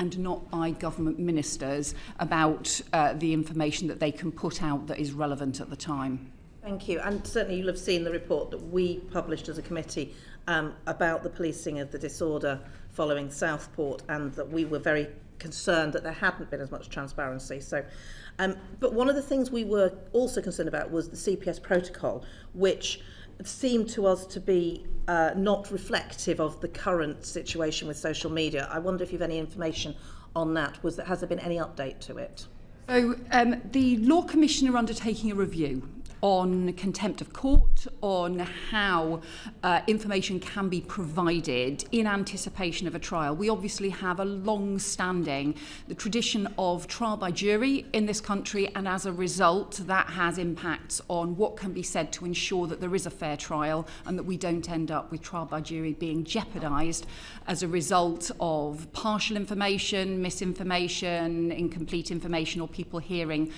and not by government ministers about the information that they can put out that is relevant at the time. Thank you. And certainly you'll have seen the report that we published as a committee about the policing of the disorder following Southport, and that we were very concerned that there hadn't been as much transparency. So, but one of the things we were also concerned about was the CPS protocol, which seemed to us to be not reflective of the current situation with social media. I wonder if you've any information on that. Has there been any update to it? So the Law Commission are undertaking a review on contempt of court, on how information can be provided in anticipation of a trial. We obviously have a long-standing the tradition of trial by jury in this country, and as a result that has impacts on what can be said to ensure that there is a fair trial and that we don't end up with trial by jury being jeopardised as a result of partial information, misinformation, incomplete information, or people hearing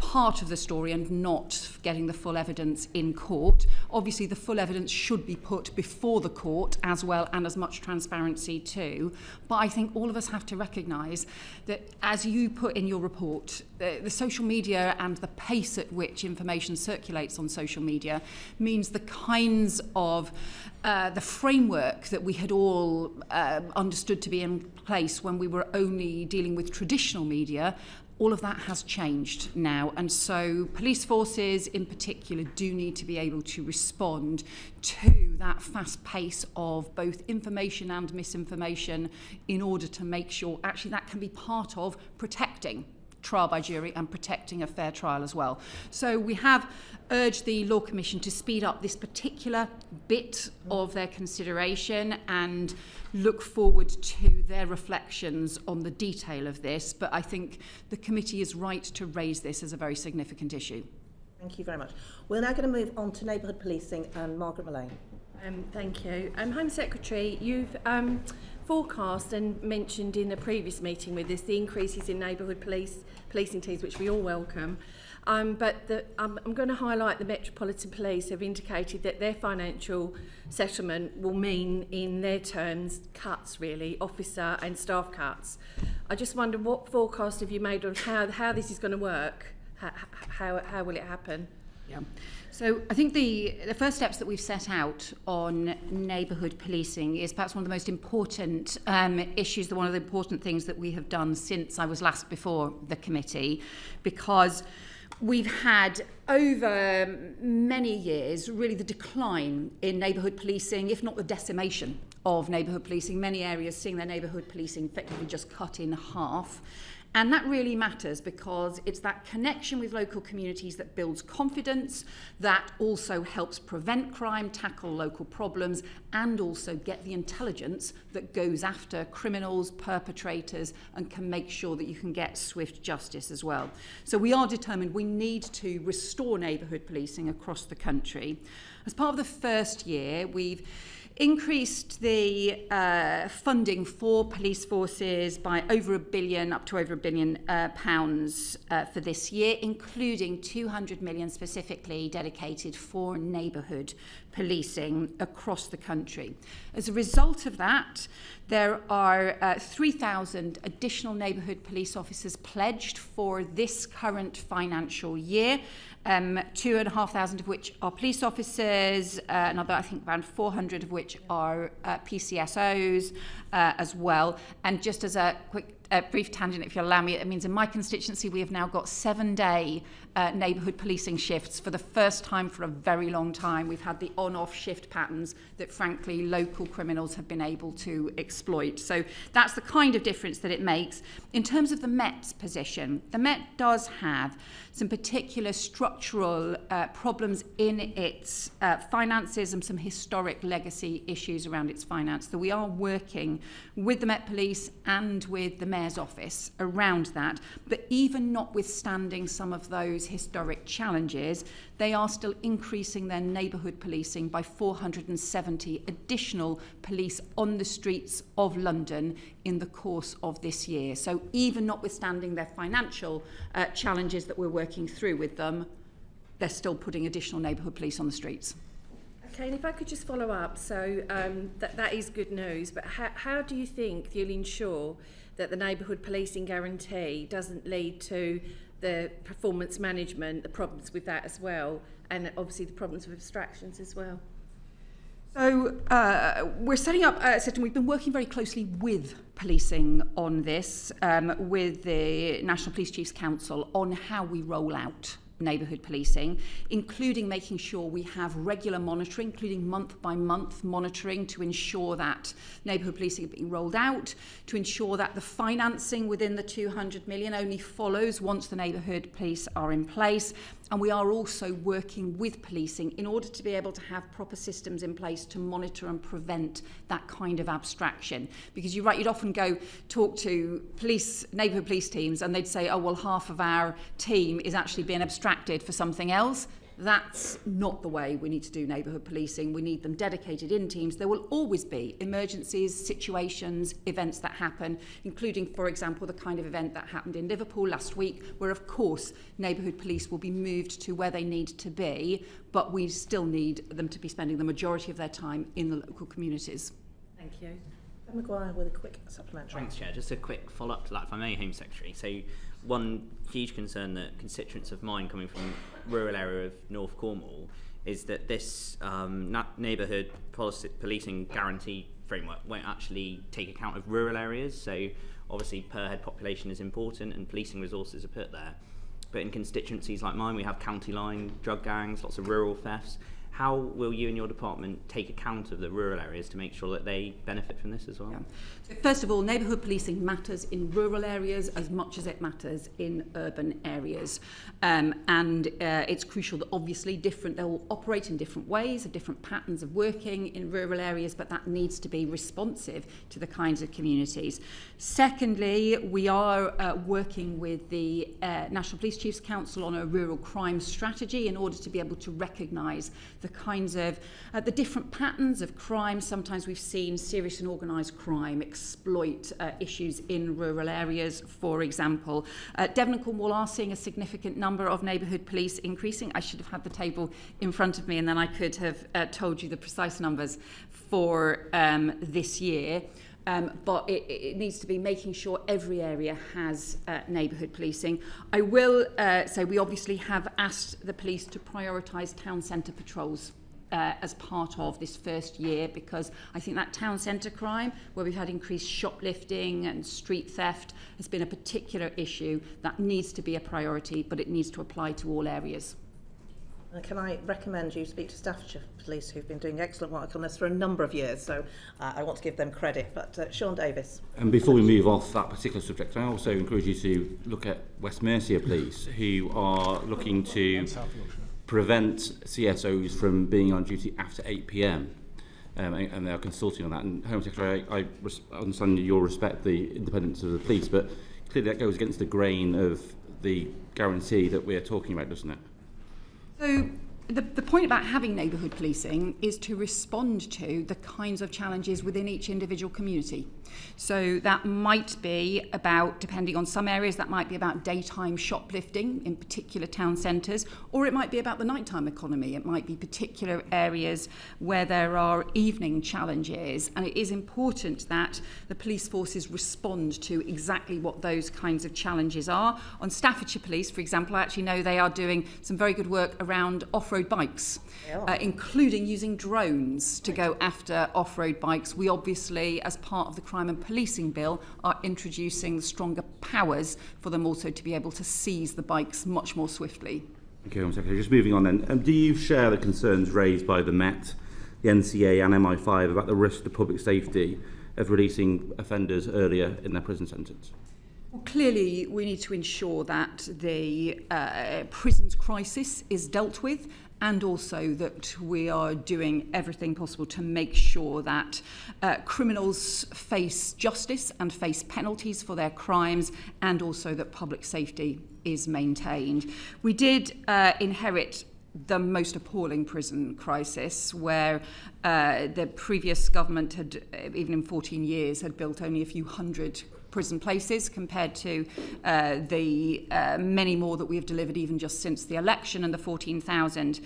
part of the story and not getting the full evidence in court. Obviously, the full evidence should be put before the court as well, and as much transparency too. But I think all of us have to recognise that, as you put in your report, the social media and the pace at which information circulates on social media means the kinds of the framework that we had all understood to be in place when we were only dealing with traditional media, all of that has changed now, and so police forces in particular do need to be able to respond to that fast pace of both information and misinformation in order to make sure actually that can be part of protecting trial by jury and protecting a fair trial as well. So we have urged the Law Commission to speed up this particular bit of their consideration and look forward to their reflections on the detail of this. But I think the committee is right to raise this as a very significant issue. Thank you very much. We're now going to move on to neighbourhood policing, and Margaret Mullane. Thank you. Home Secretary, you've forecast and mentioned in a previous meeting with us the increases in neighbourhood policing teams, which we all welcome. But I'm going to highlight the Metropolitan Police have indicated that their financial settlement will mean, in their terms, cuts, really, officer and staff cuts. I just wonder, what forecast have you made on how this is going to work? How will it happen? Yeah. So I think the first steps that we've set out on neighbourhood policing is perhaps one of the most important issues, one of the important things that we have done since I was last before the committee, because we've had over many years really the decline in neighbourhood policing, if not the decimation of neighbourhood policing, many areas seeing their neighbourhood policing effectively just cut in half. And that really matters because it's that connection with local communities that builds confidence, that also helps prevent crime, tackle local problems, and also get the intelligence that goes after criminals, perpetrators, and can make sure that you can get swift justice as well. So we are determined we need to restore neighbourhood policing across the country. As part of the first year, we've increased the funding for police forces by over £1 billion, up to over £1 billion pounds for this year, including 200 million specifically dedicated for neighbourhood policing across the country. As a result of that, there are 3,000 additional neighbourhood police officers pledged for this current financial year, 2,500 of which are police officers, another, I think, around 400 of which are PCSOs as well. And just as a quick brief tangent, if you'll allow me, it means in my constituency we have now got 7-day neighbourhood policing shifts for the first time for a very long time. We've had the on-off shift patterns that, frankly, local criminals have been able to exploit. So that's the kind of difference that it makes. In terms of the Met's position, the Met does have some particular structural problems in its finances and some historic legacy issues around its finance. So we are working with the Met Police and with the Mayor's office around that. But even notwithstanding some of those historic challenges, they are still increasing their neighbourhood policing by 470 additional police on the streets of London in the course of this year. So even notwithstanding their financial challenges that we're working through with them, they're still putting additional neighbourhood police on the streets. Okay, and if I could just follow up, so that is good news, but how do you think you'll ensure that the neighbourhood policing guarantee doesn't lead to the performance management, the problems with that as well, and obviously the problems with abstractions as well? So we're setting up a system. We've been working very closely with policing on this, with the National Police Chiefs Council on how we roll out neighbourhood policing, including making sure we have regular monitoring, including month-by-month monitoring to ensure that neighbourhood policing is being rolled out, to ensure that the financing within the 200 million only follows once the neighbourhood police are in place. And we are also working with policing in order to be able to have proper systems in place to monitor and prevent that kind of abstraction. Because you're right, you'd often go talk to neighbourhood police teams and they'd say, oh, well, half of our team is actually being abstracted for something else. That's not the way we need to do neighbourhood policing. We need them dedicated in teams. There will always be emergencies, situations, events that happen, including, for example, the kind of event that happened in Liverpool last week, where, of course, neighbourhood police will be moved to where they need to be, but we still need them to be spending the majority of their time in the local communities. Thank you. Maguire with a quick supplementary. Thanks, Chair. Just a quick follow-up to that, if I may, Home Secretary. So one huge concern that constituents of mine coming from rural area of North Cornwall is that this neighbourhood policing guarantee framework won't actually take account of rural areas. So obviously per head population is important and policing resources are put there. But in constituencies like mine, we have county line drug gangs, lots of rural thefts. How will you and your department take account of the rural areas to make sure that they benefit from this as well? Yeah. So first of all, neighbourhood policing matters in rural areas as much as it matters in urban areas. And it's crucial that obviously they'll operate in different ways, have different patterns of working in rural areas, but that needs to be responsive to the kinds of communities. Secondly, we are working with the National Police Chiefs Council on a rural crime strategy in order to be able to recognise the kinds of the different patterns of crime. Sometimes we've seen serious and organised crime exploit issues in rural areas, for example. Devon and Cornwall are seeing a significant number of neighbourhood police increasing. I should have had the table in front of me and then I could have told you the precise numbers for this year. But it needs to be making sure every area has neighbourhood policing. I will say we obviously have asked the police to prioritise town centre patrols as part of this first year, because I think that town centre crime, where we've had increased shoplifting and street theft, has been a particular issue that needs to be a priority, but it needs to apply to all areas. Can I recommend you speak to Staffordshire Police, who've been doing excellent work on this for a number of years, so I want to give them credit. But Sean Davis. And before we move off that particular subject, I also encourage you to look at West Mercia Police, who are looking to prevent CSOs from being on duty after 8 p.m. And they are consulting on that. And Home Secretary, I understand you'll respect the independence of the police, but clearly that goes against the grain of the guarantee that we're talking about, doesn't it? So the point about having neighbourhood policing is to respond to the kinds of challenges within each individual community. So that might be about, depending on some areas, that might be about daytime shoplifting in particular town centres, or it might be about the nighttime economy. It might be particular areas where there are evening challenges, and it is important that the police forces respond to exactly what those kinds of challenges are. On Staffordshire Police, for example, I actually know they are doing some very good work around off-road bikes, including using drones to go after off-road bikes. We obviously, as part of the Crime and Policing Bill, are introducing stronger powers for them also to be able to seize the bikes much more swiftly. Okay, Home Secretary, just moving on then. Do you share the concerns raised by the Met, the NCA and MI5 about the risk to public safety of releasing offenders earlier in their prison sentence? Well, clearly, we need to ensure that the prisons crisis is dealt with, and also that we are doing everything possible to make sure that criminals face justice and face penalties for their crimes, and also that public safety is maintained. We did inherit the most appalling prison crisis, where the previous government had, even in 14 years, had built only a few hundred prison places compared to the many more that we have delivered even just since the election, and the 14,000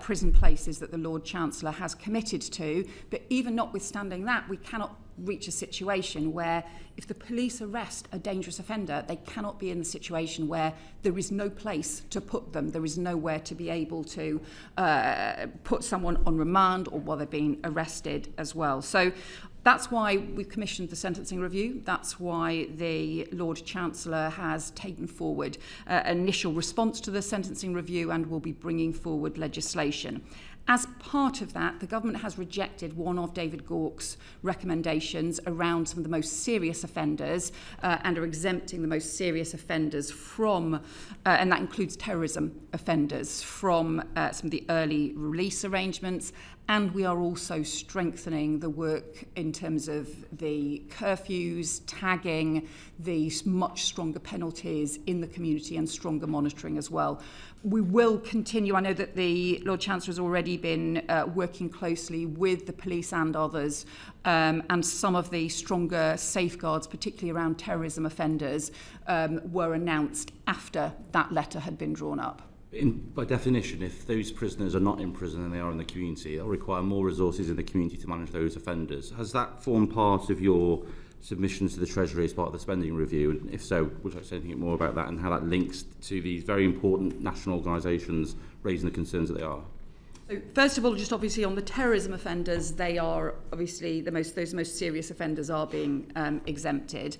prison places that the Lord Chancellor has committed to. But even notwithstanding that, we cannot reach a situation where if the police arrest a dangerous offender, they cannot be in the situation where there is no place to put them. There is nowhere to be able to put someone on remand or while they're being arrested as well. So that's why we've commissioned the sentencing review. That's why the Lord Chancellor has taken forward initial response to the sentencing review and will be bringing forward legislation. As part of that, the government has rejected one of David Gauke's recommendations around some of the most serious offenders and are exempting the most serious offenders from, and that includes terrorism offenders, from some of the early release arrangements. And we are also strengthening the work in terms of the curfews, tagging, the much stronger penalties in the community and stronger monitoring as well. We will continue. I know that the Lord Chancellor has already been working closely with the police and others, and some of the stronger safeguards, particularly around terrorism offenders, were announced after that letter had been drawn up. By definition, if those prisoners are not in prison and they are in the community, it'll require more resources in the community to manage those offenders. Has that formed part of your submissions to the Treasury as part of the spending review? And if so, would you like to say anything more about that and how that links to these very important national organisations raising the concerns that they are? So first of all, just obviously on the terrorism offenders, they are obviously those most serious offenders are being exempted.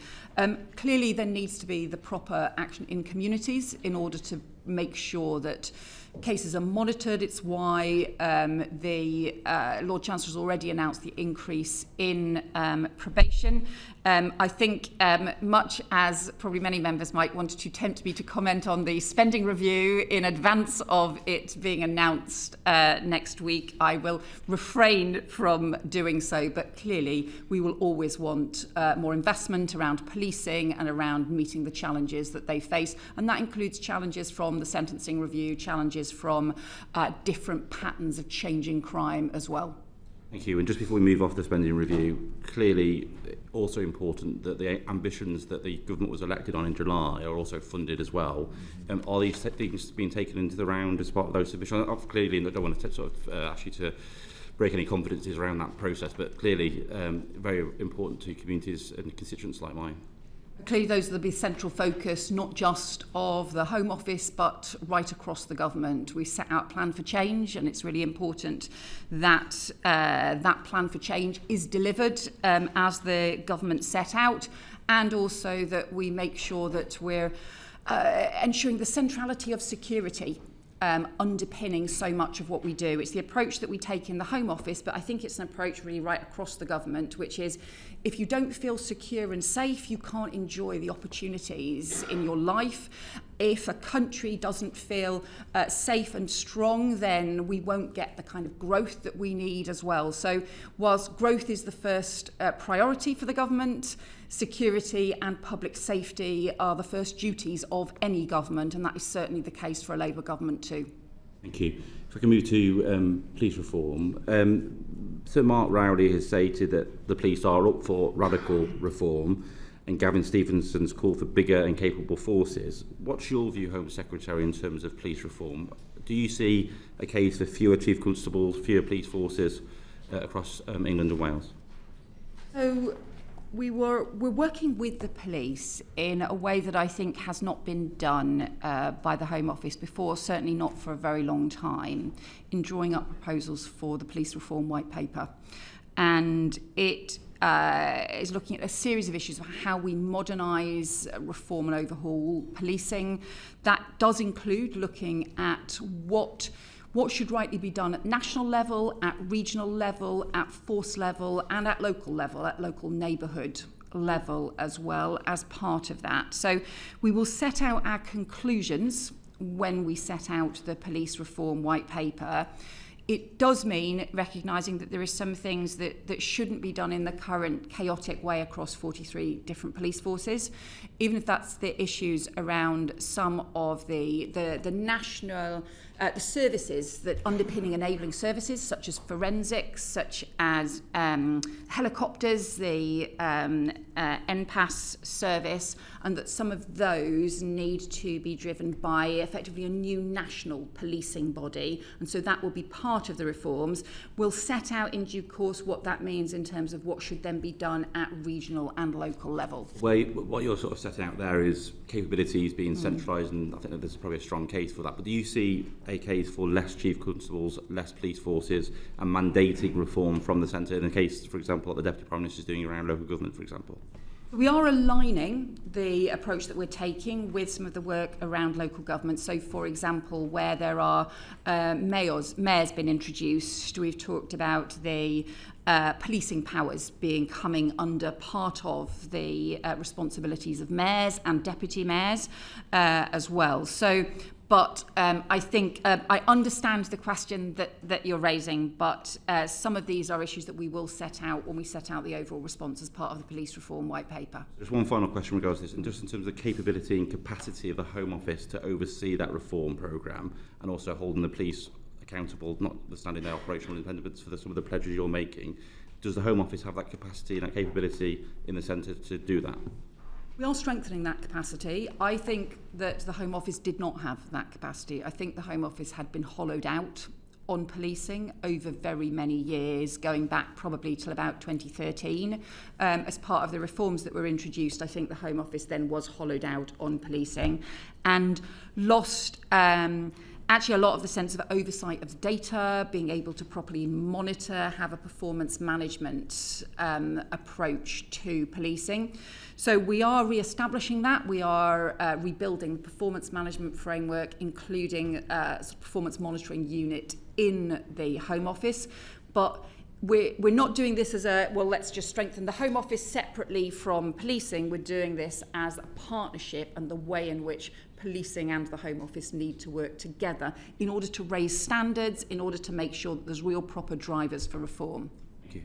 Clearly, there needs to be the proper action in communities in order to make sure that cases are monitored. It's why the Lord Chancellor has already announced the increase in probation. I think much as probably many members might want to tempt me to comment on the spending review in advance of it being announced next week, I will refrain from doing so. But clearly, we will always want more investment around policing and around meeting the challenges that they face. And that includes challenges from the sentencing review, challenges from different patterns of changing crime as well. Thank you. And just before we move off the spending review, clearly also important that the ambitions that the government was elected on in July are also funded as well. Are these things being taken into the round as part of those submissions? Clearly, I don't want to ask you to break any confidences around that process, but clearly very important to communities and constituents like mine. Clearly, those will be central focus, not just of the Home Office, but right across the government. We set out a plan for change, and it's really important that that plan for change is delivered as the government set out, and also that we make sure that we're ensuring the centrality of security underpinning so much of what we do. It's the approach that we take in the Home Office, but I think it's an approach really right across the government, which is if you don't feel secure and safe, you can't enjoy the opportunities in your life. If a country doesn't feel safe and strong, then we won't get the kind of growth that we need as well. So whilst growth is the first priority for the government, security and public safety are the first duties of any government, and that is certainly the case for a Labour government too. Thank you. If I can move to police reform. Sir Mark Rowley has stated that the police are up for radical reform, and Gavin Stevenson's call for bigger and capable forces. What's your view, Home Secretary, in terms of police reform? Do you see a case for fewer chief constables, fewer police forces across England and Wales? So we're working with the police in a way that I think has not been done by the Home Office before, certainly not for a very long time, in drawing up proposals for the police reform white paper. And it is looking at a series of issues of how we modernise, reform and overhaul policing. That does include looking at what should rightly be done at national level, at regional level, at force level, and at local neighbourhood level as well as part of that. So we will set out our conclusions when we set out the police reform white paper It does mean recognising that there are some things that shouldn't be done in the current chaotic way across 43 different police forces, even if that's the issues around some of the national the services that underpinning enabling services, such as forensics, such as helicopters, the NPAS service, and that some of those need to be driven by effectively a new national policing body. And so that will be part of the reforms. We'll set out in due course what that means in terms of what should then be done at regional and local level. Well, what you're sort of setting out there is capabilities being centralised, and I think that there's probably a strong case for that. But do you see a case for less chief constables, less police forces, and mandating reform from the centre in the case, for example, what the Deputy Prime Minister is doing around local government, for example? We are aligning the approach that we're taking with some of the work around local government. So, for example, where there are mayors been introduced, we've talked about the policing powers coming under part of the responsibilities of mayors and deputy mayors as well. So, but I think I understand the question that you're raising, but some of these are issues that we will set out when we set out the overall response as part of the police reform white paper. Just one final question regards to this, and just in terms of the capability and capacity of the Home Office to oversee that reform programme and also holding the police accountable, notwithstanding their operational independence for some of the pledges you're making, does the Home Office have that capacity and that capability in the centre to do that? We are strengthening that capacity. I think that the Home Office did not have that capacity. I think the Home Office had been hollowed out on policing over very many years, going back probably till about 2013. As part of the reforms that were introduced, I think the Home Office then was hollowed out on policing and lost actually a lot of the sense of oversight of data, being able to properly monitor, have a performance management approach to policing. So we are re-establishing that. We are rebuilding the performance management framework, including a performance monitoring unit in the Home Office. But we're not doing this as let's just strengthen the Home Office separately from policing. We're doing this as a partnership, and the way in which policing and the Home Office need to work together in order to raise standards, in order to make sure that there's real proper drivers for reform. Thank you.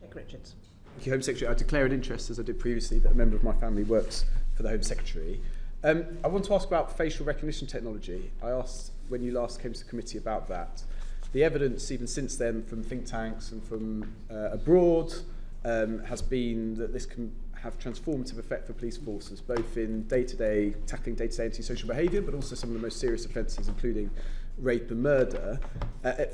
Nick Richards. Thank you, Home Secretary. I declare an interest, as I did previously, that a member of my family works for the Home Secretary. I want to ask about facial recognition technology. I asked when you last came to the committee about that. The evidence, even since then, from think tanks and from abroad, has been that this can have transformative effect for police forces, both in tackling day-to-day antisocial behaviour, but also some of the most serious offences, including rape and murder.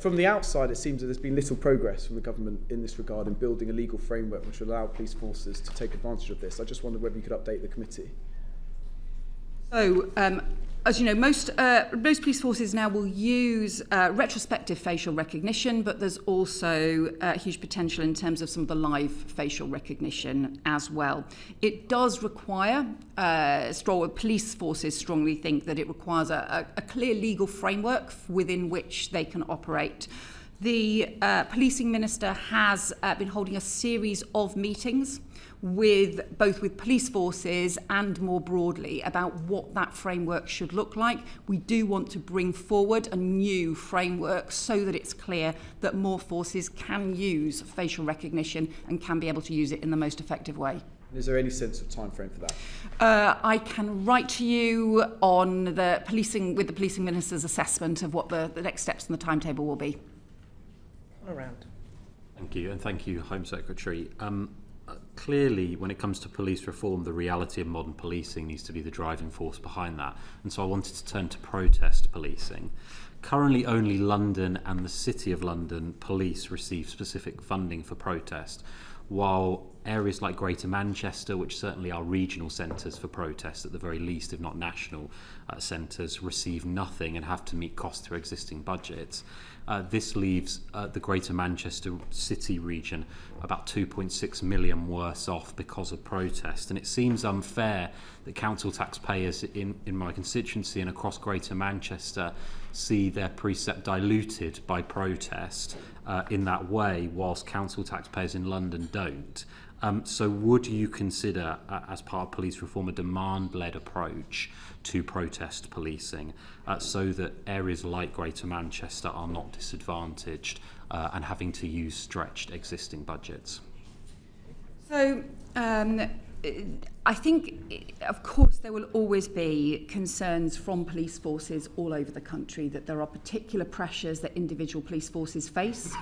From the outside, it seems that there's been little progress from the government in this regard in building a legal framework which will allow police forces to take advantage of this. I just wondered whether you could update the committee. So, as you know, most police forces now will use retrospective facial recognition, but there's also huge potential in terms of some of the live facial recognition as well. It does require, police forces strongly think that it requires a clear legal framework within which they can operate. The policing minister has been holding a series of meetings with police forces and more broadly about what that framework should look like. We do want to bring forward a new framework so that it's clear that more forces can use facial recognition and can be able to use it in the most effective way. Is there any sense of time frame for that? I can write to you on the policing minister's assessment of what the next steps in the timetable will be. Around. Thank you, and thank you, Home Secretary. Clearly, when it comes to police reform, the reality of modern policing needs to be the driving force behind that. And so I wanted to turn to protest policing. Currently, only London and the City of London police receive specific funding for protest, while areas like Greater Manchester, which certainly are regional centres for protest at the very least, if not national centres, receive nothing and have to meet costs through existing budgets. This leaves the Greater Manchester City region about 2.6 million worse off because of protest. And it seems unfair that council taxpayers in my constituency and across Greater Manchester see their precept diluted by protest in that way, whilst council taxpayers in London don't. So would you consider, as part of police reform, a demand-led approach to protest policing so that areas like Greater Manchester are not disadvantaged and having to use stretched existing budgets? So I think, of course, there will always be concerns from police forces all over the country that there are particular pressures that individual police forces face,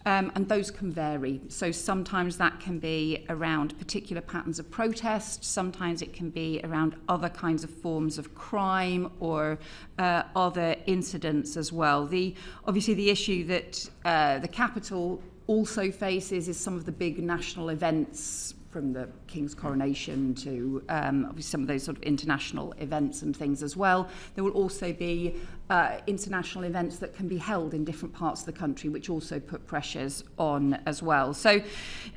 and those can vary. So sometimes that can be around particular patterns of protest, sometimes it can be around other kinds of forms of crime or other incidents as well. Obviously, the issue that the capital also faces is some of the big national events, from the King's coronation to obviously some of those sort of international events and things as well. There will also be international events that can be held in different parts of the country, which also put pressures on as well. So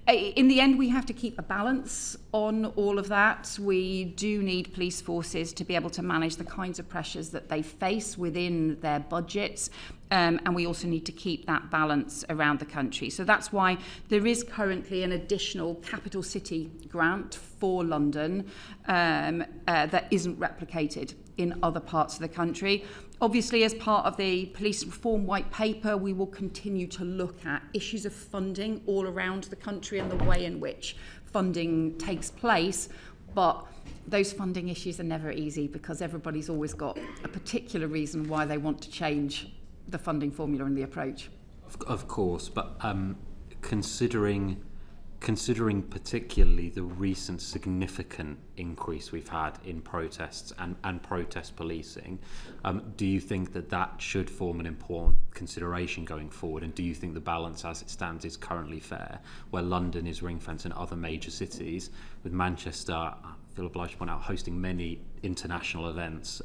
in the end, we have to keep a balance on all of that. We do need police forces to be able to manage the kinds of pressures that they face within their budgets. And we also need to keep that balance around the country. So that's why there is currently an additional capital city grant for London that isn't replicated in other parts of the country. Obviously, as part of the police reform white paper, we will continue to look at issues of funding all around the country and the way in which funding takes place. But those funding issues are never easy because everybody's always got a particular reason why they want to change the funding formula and the approach. Of course, but considering particularly the recent significant increase we've had in protests and protest policing, do you think that should form an important consideration going forward? And do you think the balance as it stands is currently fair, where London is ring-fenced and other major cities, with Manchester, I feel obliged to point out, hosting many international events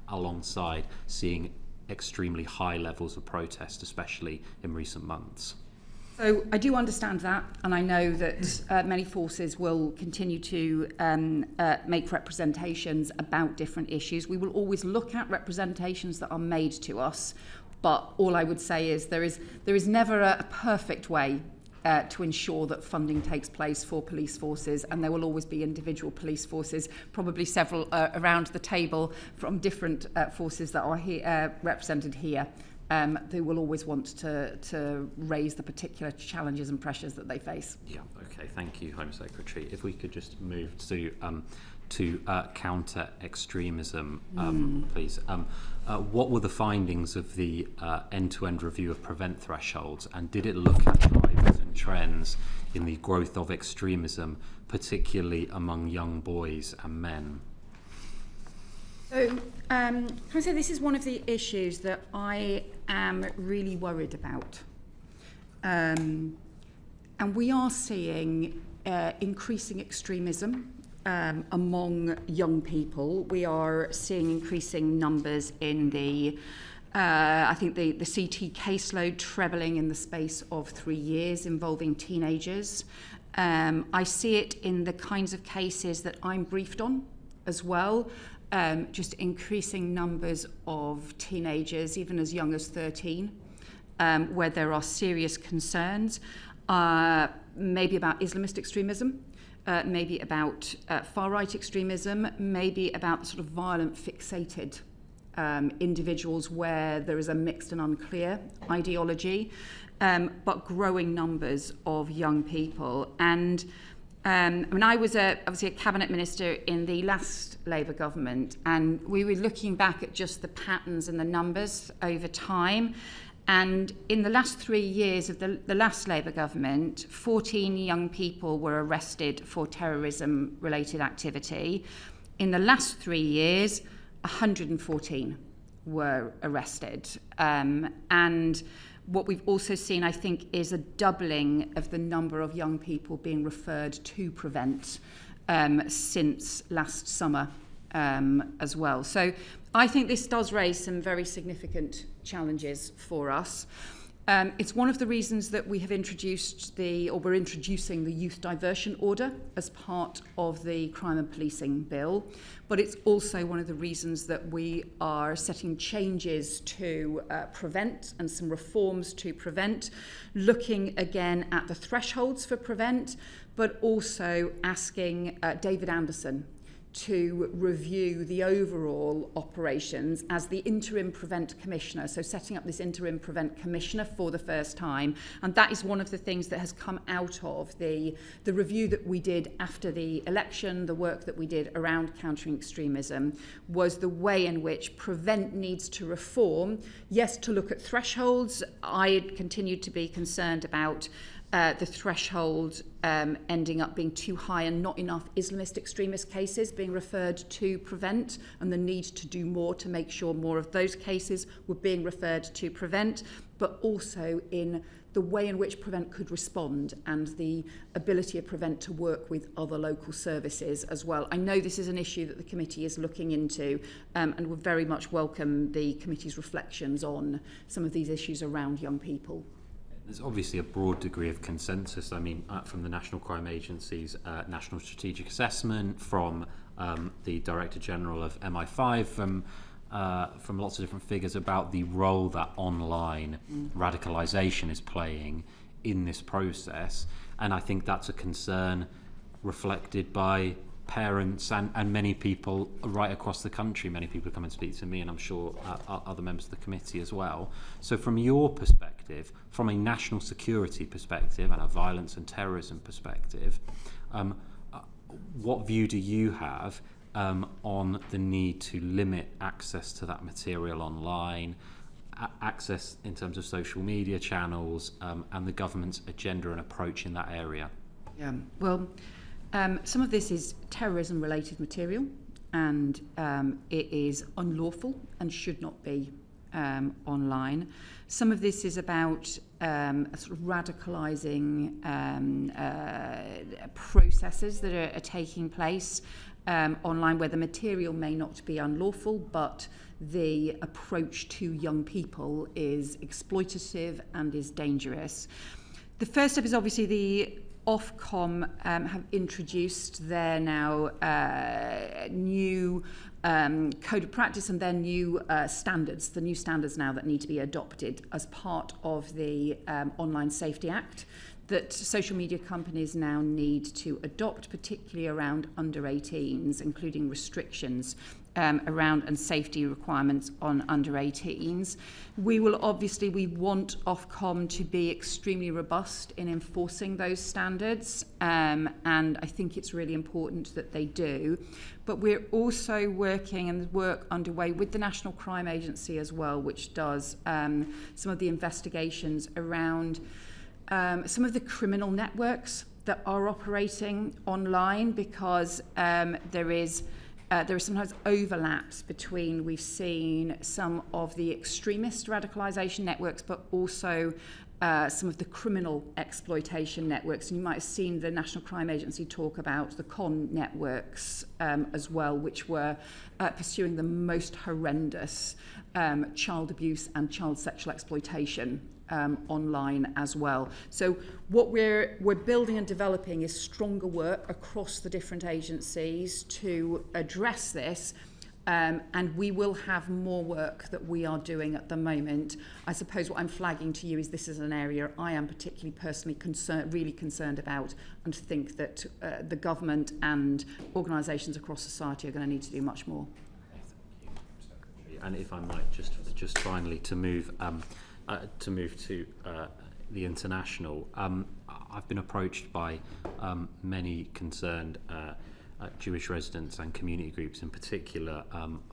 alongside seeing extremely high levels of protest, especially in recent months? So I do understand that, and I know that many forces will continue to make representations about different issues. We will always look at representations that are made to us, but all I would say is there is never a perfect way to ensure that funding takes place for police forces, and there will always be individual police forces, probably several around the table from different forces that are here, represented here. They will always want to raise the particular challenges and pressures that they face. Yeah, okay, thank you, Home Secretary. If we could just move to counter-extremism, please. What were the findings of the end-to-end review of prevent thresholds, and did it look at drivers and trends in the growth of extremism, particularly among young boys and men? So, can I say this is one of the issues that I am really worried about. And we are seeing increasing extremism among young people. We are seeing increasing numbers in I think the CT caseload trebling in the space of 3 years involving teenagers. I see it in the kinds of cases that I'm briefed on as well. Just increasing numbers of teenagers, even as young as 13, where there are serious concerns, maybe about Islamist extremism, maybe about far-right extremism, maybe about sort of violent fixated individuals where there is a mixed and unclear ideology, but growing numbers of young people. And I was obviously a cabinet minister in the last Labour government, and we were looking back at just the patterns and the numbers over time. And in the last 3 years of the last Labour government, 14 young people were arrested for terrorism-related activity. In the last 3 years, 114 were arrested. And what we've also seen, I think, is a doubling of the number of young people being referred to Prevent since last summer as well. So I think this does raise some very significant challenges for us. It's one of the reasons that we have we're introducing the youth diversion order as part of the crime and policing bill, but it's also one of the reasons that we are setting changes to prevent and some reforms to prevent, looking again at the thresholds for prevent, but also asking David Anderson to review the overall operations as the interim Prevent Commissioner, so setting up this interim Prevent Commissioner for the first time. And that is one of the things that has come out of the review that we did after the election, the work that we did around countering extremism, was the way in which Prevent needs to reform. Yes, to look at thresholds. I continued to be concerned about the threshold ending up being too high and not enough Islamist extremist cases being referred to Prevent, and the need to do more to make sure more of those cases were being referred to Prevent, but also in the way in which Prevent could respond and the ability of Prevent to work with other local services as well. I know this is an issue that the committee is looking into, and would very much welcome the committee's reflections on some of these issues around young people. There's obviously a broad degree of consensus. I mean, from the National Crime Agency's National Strategic Assessment, from the Director General of MI5, from lots of different figures about the role that online radicalisation is playing in this process. And I think that's a concern reflected by parents and many people right across the country. Many people come and speak to me, and I'm sure other members of the committee as well. So from your perspective, from a national security perspective and a violence and terrorism perspective, what view do you have on the need to limit access to that material online, access in terms of social media channels, and the government's agenda and approach in that area? Yeah, well, some of this is terrorism-related material, and it is unlawful and should not be online. Some of this is about sort of radicalising processes that are taking place online, where the material may not be unlawful, but the approach to young people is exploitative and is dangerous. The first step is obviously the Ofcom have introduced their now new code of practice and their new standards, the new standards now that need to be adopted as part of the Online Safety Act that social media companies now need to adopt, particularly around under 18s, including restrictions around and safety requirements on under 18s. We want Ofcom to be extremely robust in enforcing those standards, and I think it's really important that they do. But we're also working, and work underway with the National Crime Agency as well, which does some of the investigations around some of the criminal networks that are operating online, because there are sometimes overlaps between, we've seen some of the extremist radicalisation networks, but also some of the criminal exploitation networks. And you might have seen the National Crime Agency talk about the con networks as well, which were pursuing the most horrendous child abuse and child sexual exploitation online as well. So what we're building and developing is stronger work across the different agencies to address this, and we will have more work that we are doing at the moment. I suppose what I'm flagging to you is this is an area I am particularly personally really concerned about, and think that the government and organisations across society are going to need to do much more. And if I might just finally to move to the international, I've been approached by many concerned Jewish residents and community groups in particular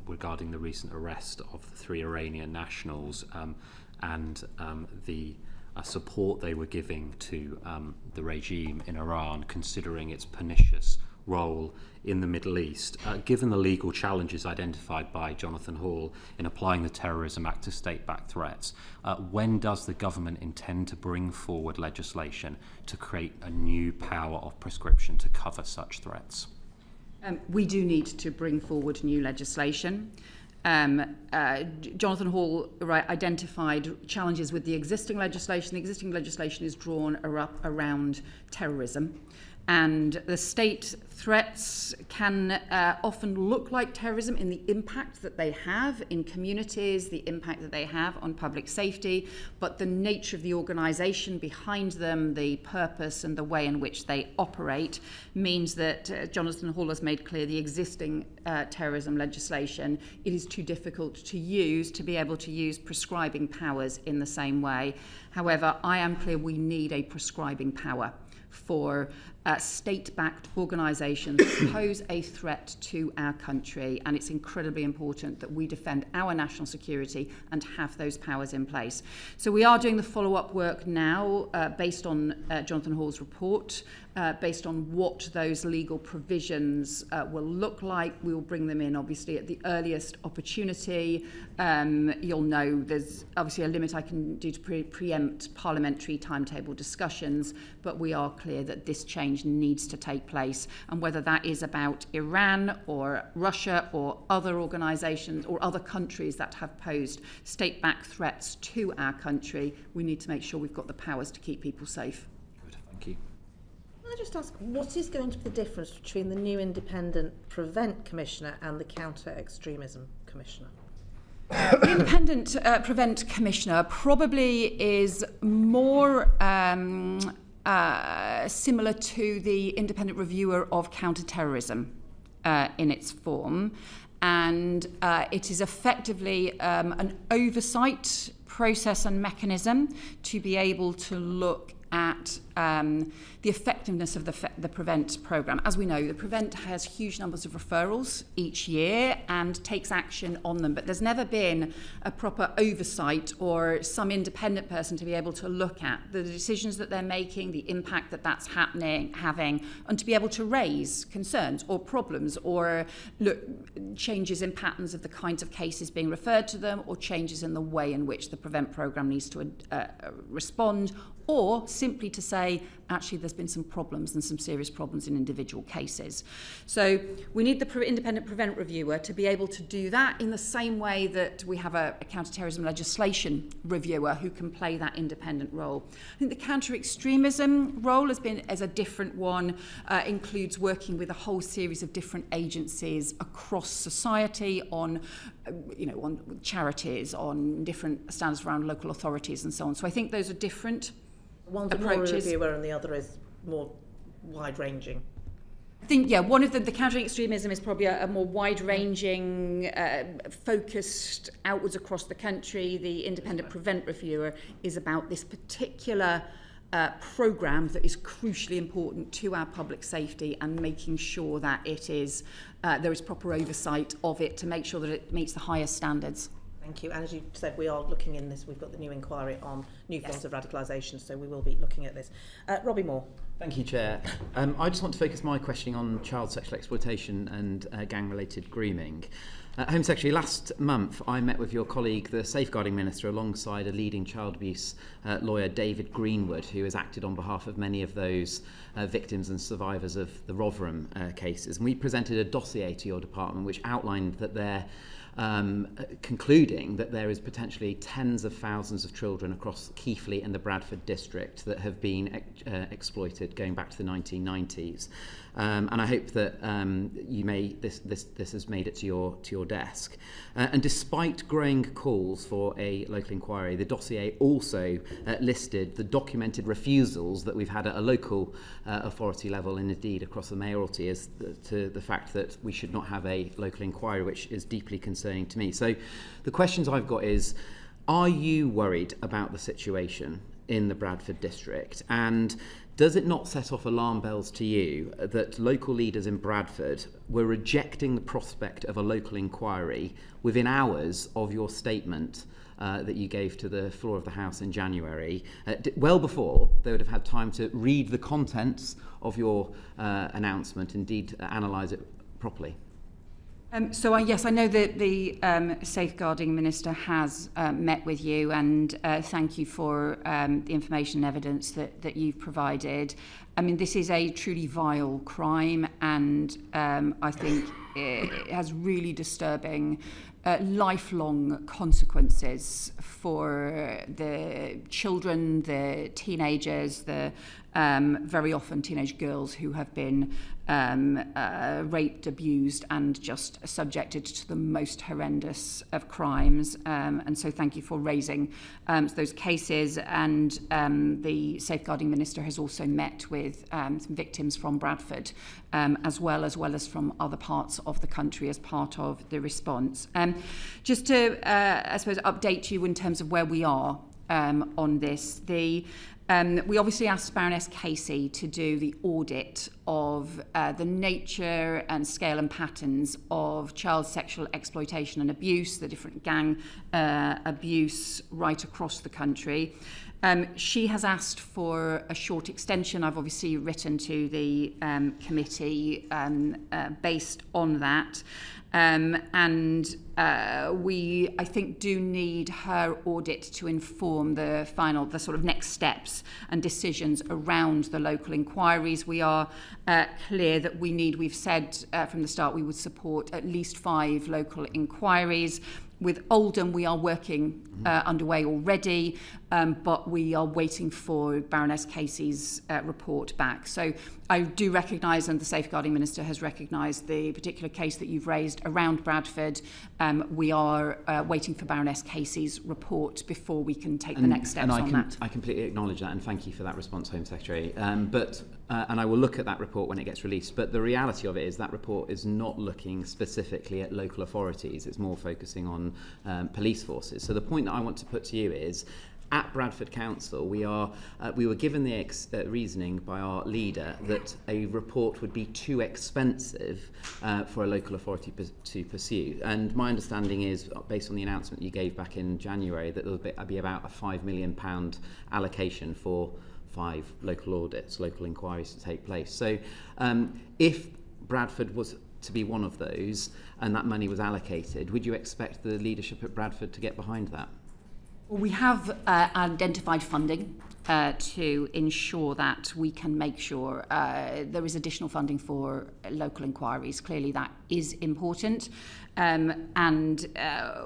regarding the recent arrest of the 3 Iranian nationals and the support they were giving to the regime in Iran, considering its pernicious role in the Middle East. Given the legal challenges identified by Jonathan Hall in applying the Terrorism Act to state-backed threats, when does the government intend to bring forward legislation to create a new power of prescription to cover such threats? We do need to bring forward new legislation. Jonathan Hall identified challenges with the existing legislation. The existing legislation is drawn around terrorism. And the state threats can often look like terrorism in the impact that they have in communities, the impact that they have on public safety, but the nature of the organisation behind them, the purpose and the way in which they operate means that Jonathan Hall has made clear the existing terrorism legislation, it is too difficult to use to be able to use prescribing powers in the same way. However, I am clear we need a prescribing power for state-backed organisations that pose a threat to our country, and it's incredibly important that we defend our national security and have those powers in place. So we are doing the follow-up work now based on Jonathan Hall's report, based on what those legal provisions will look like. We will bring them in, obviously, at the earliest opportunity. You'll know there's obviously a limit I can do to preempt parliamentary timetable discussions, but we are clear that this change needs to take place, and whether that is about Iran or Russia or other organisations or other countries that have posed state-backed threats to our country, we need to make sure we've got the powers to keep people safe. Good, thank you. Can I just ask, what is going to be the difference between the new independent Prevent Commissioner and the Counter-Extremism Commissioner? The Independent Prevent Commissioner probably is more similar to the Independent Reviewer of Counter-Terrorism in its form, and it is effectively an oversight process and mechanism to be able to look at the effectiveness of the Prevent programme. As we know, the Prevent has huge numbers of referrals each year and takes action on them, but there's never been a proper oversight or some independent person to be able to look at the decisions that they're making, the impact that that's having, and to be able to raise concerns or problems or look changes in patterns of the kinds of cases being referred to them, or changes in the way in which the Prevent programme needs to respond, or simply to say, actually, there's been some problems and some serious problems in individual cases. So we need the independent Prevent Reviewer to be able to do that in the same way that we have a counter-terrorism legislation reviewer who can play that independent role. I think the counter-extremism role as a different one, includes working with a whole series of different agencies across society on charities, on different standards around local authorities and so on. So I think those are different One's a more reviewer and the other is more wide-ranging. I think, one of the counter-extremism is probably a more wide-ranging, focused outwards across the country. The independent Prevent Reviewer is about this particular programme that is crucially important to our public safety and making sure that it is there is proper oversight of it to make sure that it meets the highest standards. Thank you. And as you said, we are looking in this. We've got the new inquiry on new forms of radicalisation, so we will be looking at this. Robbie Moore. Thank you, Chair. I just want to focus my questioning on child sexual exploitation and gang-related grooming. Home Secretary, last month I met with your colleague, the Safeguarding Minister, alongside a leading child abuse lawyer, David Greenwood, who has acted on behalf of many of those victims and survivors of the Rotherham cases. And we presented a dossier to your department which outlined that they're concluding that there is potentially tens of thousands of children across Keighley and the Bradford district that have been exploited going back to the 1990s. And I hope that this has made it to your desk. And despite growing calls for a local inquiry, the dossier also listed the documented refusals that we've had at a local authority level and indeed across the mayoralty as to the fact that we should not have a local inquiry, which is deeply concerning to me. So the questions I've got is, are you worried about the situation in the Bradford district? And does it not set off alarm bells to you that local leaders in Bradford were rejecting the prospect of a local inquiry within hours of your statement that you gave to the floor of the House in January, well before they would have had time to read the contents of your announcement, indeed analyse it properly? Yes, I know that the Safeguarding Minister has met with you, and thank you for the information and evidence that you've provided. I mean, this is a truly vile crime, and I think it has really disturbing lifelong consequences for the children, the teenagers, the very often teenage girls who have been raped, abused, and just subjected to the most horrendous of crimes. And so thank you for raising those cases. And the Safeguarding Minister has also met with some victims from Bradford, as well as from other parts of the country as part of the response. Just to, I suppose, update you in terms of where we are on this. We obviously asked Baroness Casey to do the audit of the nature and scale and patterns of child sexual exploitation and abuse, the different gang abuse right across the country. She has asked for a short extension. I've obviously written to the committee based on that. We, I think, do need her audit to inform the sort of next steps and decisions around the local inquiries. We are clear that we've said from the start we would support at least 5 local inquiries. With Oldham, we are working underway already, but we are waiting for Baroness Casey's report back. So I do recognise, and the Safeguarding Minister has recognised, the particular case that you've raised around Bradford. We are waiting for Baroness Casey's report before we can take the next steps on that. I completely acknowledge that, and thank you for that response, Home Secretary. And I will look at that report when it gets released. But the reality of it is that report is not looking specifically at local authorities. It's more focusing on police forces. So the point that I want to put to you is, at Bradford Council, we were given the reasoning by our leader that a report would be too expensive for a local authority to pursue. And my understanding is, based on the announcement you gave back in January, that there will be about a £5 million allocation for 5 local audits, local inquiries to take place. So if Bradford was to be one of those and that money was allocated, would you expect the leadership at Bradford to get behind that? Well, we have identified funding to ensure that we can make sure there is additional funding for local inquiries. Clearly that is important.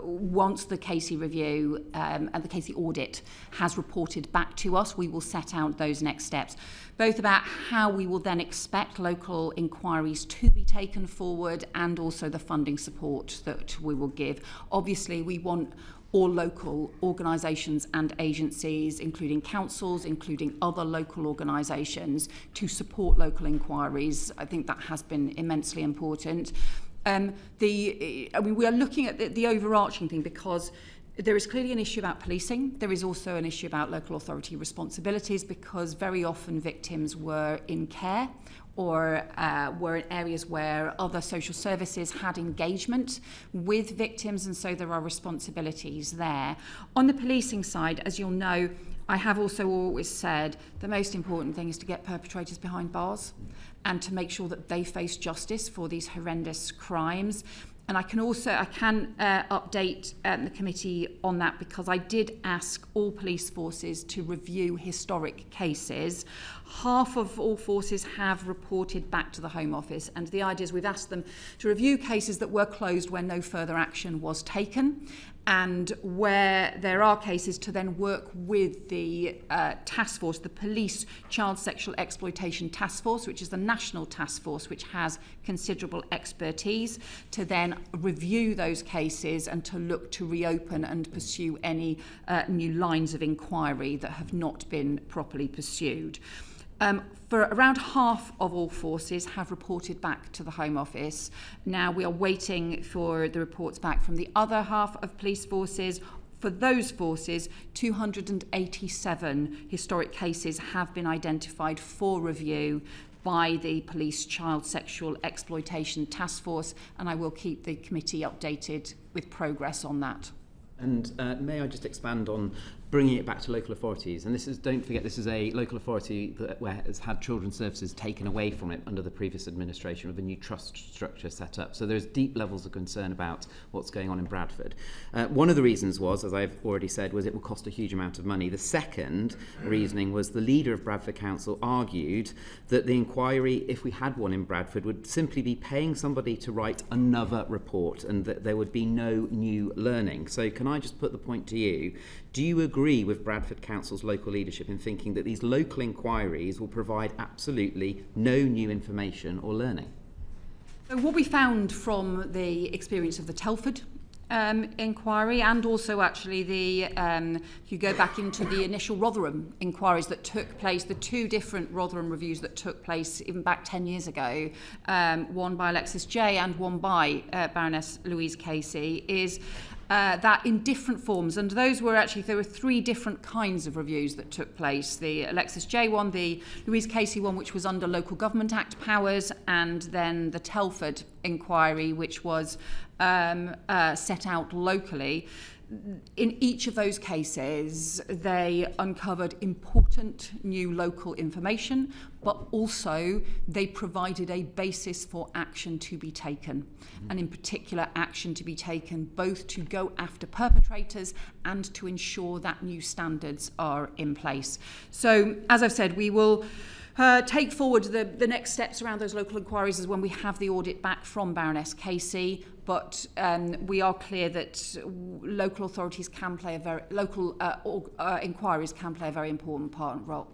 Once the Casey review and the Casey audit has reported back to us, we will set out those next steps, both about how we will then expect local inquiries to be taken forward and also the funding support that we will give. Obviously, we want all local organisations and agencies, including councils, including other local organisations, to support local inquiries. I think that has been immensely important. We are looking at the overarching thing, because there is clearly an issue about policing. There is also an issue about local authority responsibilities, because very often victims were in care or were in areas where other social services had engagement with victims, and so there are responsibilities there. On the policing side, as you'll know, I have also always said the most important thing is to get perpetrators behind bars and to make sure that they face justice for these horrendous crimes. And I can update the committee on that, because I did ask all police forces to review historic cases. Half of all forces have reported back to the Home Office, and the idea is we've asked them to review cases that were closed where no further action was taken, and where there are cases to then work with the task force, the Police Child Sexual Exploitation Task Force, which is the national task force which has considerable expertise, to then review those cases and to look to reopen and pursue any new lines of inquiry that have not been properly pursued. For around half of all forces have reported back to the Home Office. Now we are waiting for the reports back from the other half of police forces. For those forces, 287 historic cases have been identified for review by the Police Child Sexual Exploitation Task Force, and I will keep the committee updated with progress on that. And may I just expand on bringing it back to local authorities. And this is, don't forget, this is a local authority where has had children's services taken away from it under the previous administration with a new trust structure set up. So there's deep levels of concern about what's going on in Bradford. One of the reasons was, as I've already said, was it will cost a huge amount of money. The second reasoning was the leader of Bradford Council argued that the inquiry, if we had one in Bradford, would simply be paying somebody to write another report and that there would be no new learning. So can I just put the point to you? Do you agree with Bradford Council's local leadership in thinking that these local inquiries will provide absolutely no new information or learning? So what we found from the experience of the Telford inquiry, and also actually the if you go back into the initial Rotherham inquiries that took place, the two different Rotherham reviews that took place even back 10 years ago, one by Alexis Jay and one by Baroness Louise Casey, is that in different forms, and those were actually, there were three different kinds of reviews that took place. The Alexis Jay one, the Louise Casey one, which was under Local Government Act powers, and then the Telford inquiry, which was set out locally. In each of those cases, they uncovered important new local information, but also they provided a basis for action to be taken, and in particular action to be taken both to go after perpetrators and to ensure that new standards are in place. So, as I've said, we will take forward the next steps around those local inquiries is when we have the audit back from Baroness Casey, but we are clear that local authorities can play a very, inquiries can play a very important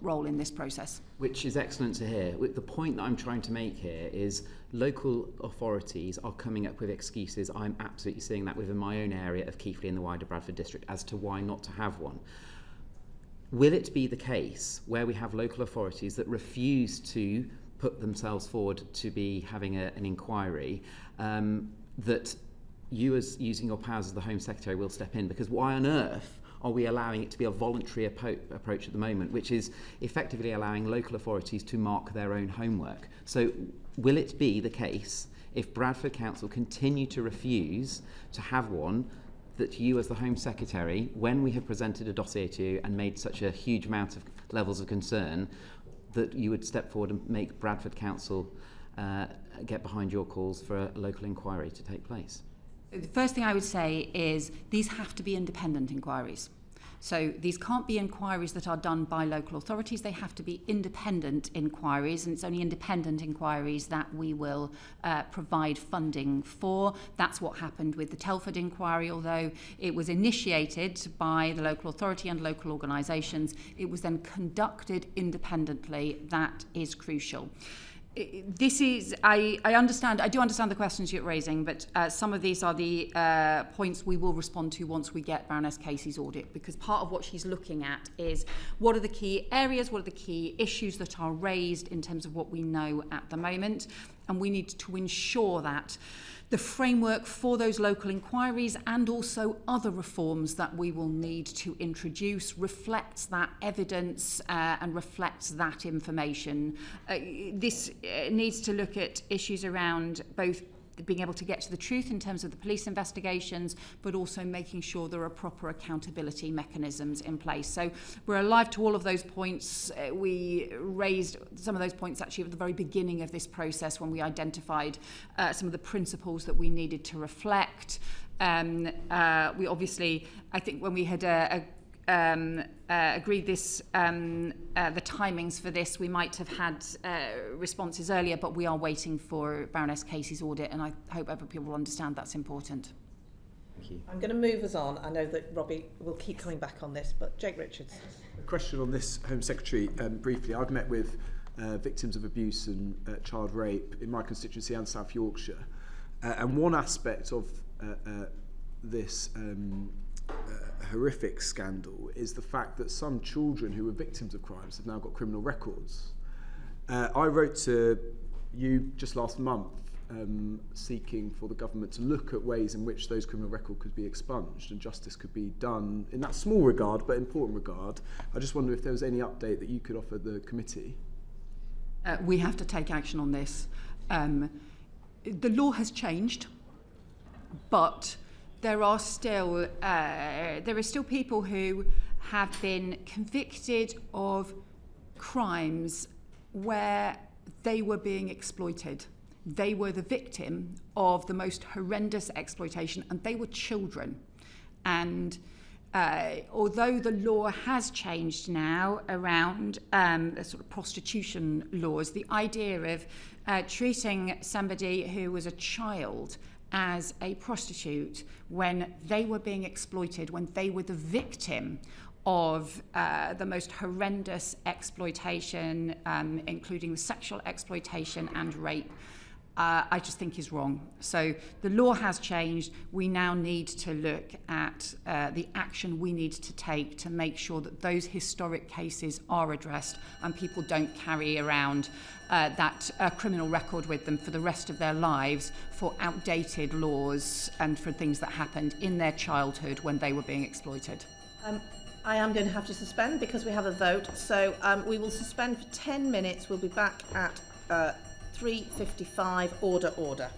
role in this process. Which is excellent to hear. The point that I'm trying to make here is local authorities are coming up with excuses. I'm absolutely seeing that within my own area of Keighley and the wider Bradford district as to why not to have one. Will it be the case where we have local authorities that refuse to put themselves forward to be having an inquiry, that you, as using your powers as the Home Secretary, will step in? Because why on earth are we allowing it to be a voluntary approach at the moment, which is effectively allowing local authorities to mark their own homework? So will it be the case, if Bradford Council continue to refuse to have one, that you as the Home Secretary, when we have presented a dossier to you and made such a huge amount of levels of concern, that you would step forward and make Bradford Council get behind your calls for a local inquiry to take place? The first thing I would say is these have to be independent inquiries. So these can't be inquiries that are done by local authorities. They have to be independent inquiries, and it's only independent inquiries that we will provide funding for. That's what happened with the Telford inquiry. Although it was initiated by the local authority and local organisations, it was then conducted independently. That is crucial. This is, I do understand the questions you're raising, but some of these are the points we will respond to once we get Baroness Casey's audit, because part of what she's looking at is what are the key areas, what are the key issues that are raised in terms of what we know at the moment, and we need to ensure that the framework for those local inquiries and also other reforms that we will need to introduce reflects that evidence and reflects that information. This needs to look at issues around both being able to get to the truth in terms of the police investigations, but also making sure there are proper accountability mechanisms in place. So we're alive to all of those points. We raised some of those points actually at the very beginning of this process when we identified some of the principles that we needed to reflect. We obviously, I think when we had agreed this, the timings for this, we might have had responses earlier, but we are waiting for Baroness Casey's audit, and I hope other people will understand that's important. Thank you. I'm going to move us on. I know that Robbie will keep coming back on this, but Jake Richards. A question on this, Home Secretary, briefly. I've met with victims of abuse and child rape in my constituency and South Yorkshire. And one aspect of this horrific scandal is the fact that some children who were victims of crimes have now got criminal records. I wrote to you just last month seeking for the government to look at ways in which those criminal records could be expunged and justice could be done in that small regard but important regard. I just wonder if there was any update that you could offer the committee. We have to take action on this. The law has changed, but there are still people who have been convicted of crimes where they were being exploited. They were the victim of the most horrendous exploitation, and they were children. And although the law has changed now around the sort of prostitution laws, the idea of treating somebody who was a child as a prostitute when they were being exploited, when they were the victim of the most horrendous exploitation, including the sexual exploitation and rape, I just think is wrong. So the law has changed. We now need to look at the action we need to take to make sure that those historic cases are addressed and people don't carry around that criminal record with them for the rest of their lives for outdated laws and for things that happened in their childhood when they were being exploited. I am going to have to suspend because we have a vote. So we will suspend for 10 minutes. We'll be back at 3:55. Order.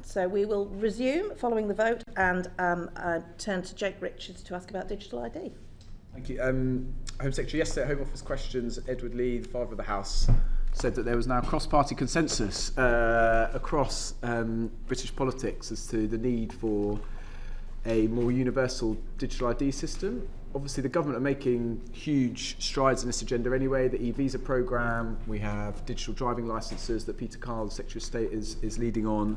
So we will resume following the vote and turn to Jake Richards to ask about digital ID. Thank you. Home Secretary, yesterday at Home Office Questions, Edward Lee, the Father of the House, said that there was now cross-party consensus across British politics as to the need for a more universal digital ID system. Obviously, the government are making huge strides in this agenda anyway. The e-visa programme, we have digital driving licences that Peter Carl, the Secretary of State, is leading on,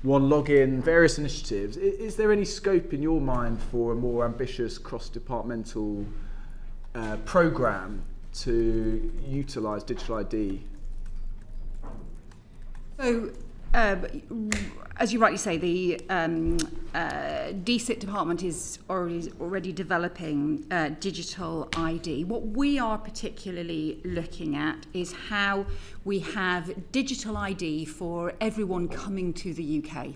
one login, various initiatives. Is there any scope in your mind for a more ambitious cross-departmental programme to utilise digital ID? So, as you rightly say, the DCIT department is already developing digital ID. What we are particularly looking at is how we have digital ID for everyone coming to the UK.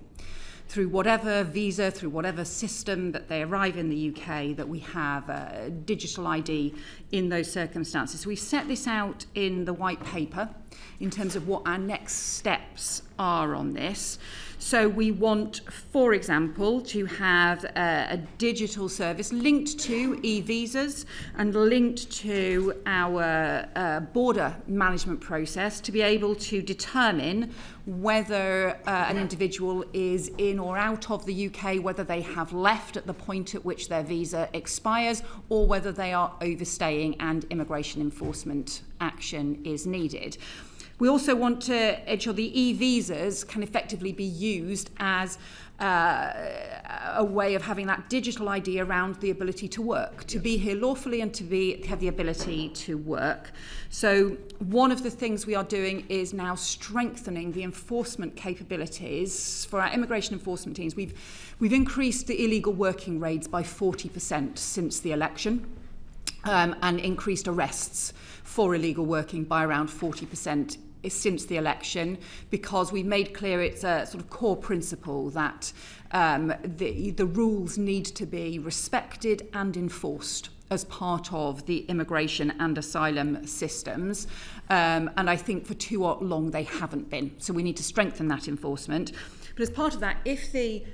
Through whatever visa, through whatever system that they arrive in the UK, that we have digital ID in those circumstances. So we've set this out in the white paper in terms of what our next steps are on this. So we want, for example, to have a digital service linked to e-visas and linked to our border management process to be able to determine whether an individual is in or out of the UK, whether they have left at the point at which their visa expires, or whether they are overstaying and immigration enforcement action is needed. We also want to ensure the e-visas can effectively be used as a way of having that digital ID around the ability to work, to be here lawfully and to have the ability to work. So one of the things we are doing is now strengthening the enforcement capabilities for our immigration enforcement teams. We've increased the illegal working raids by 40% since the election. And increased arrests for illegal working by around 40% since the election, because we've made clear it's a sort of core principle that the rules need to be respected and enforced as part of the immigration and asylum systems. And I think for too long they haven't been. So we need to strengthen that enforcement. But as part of that, if the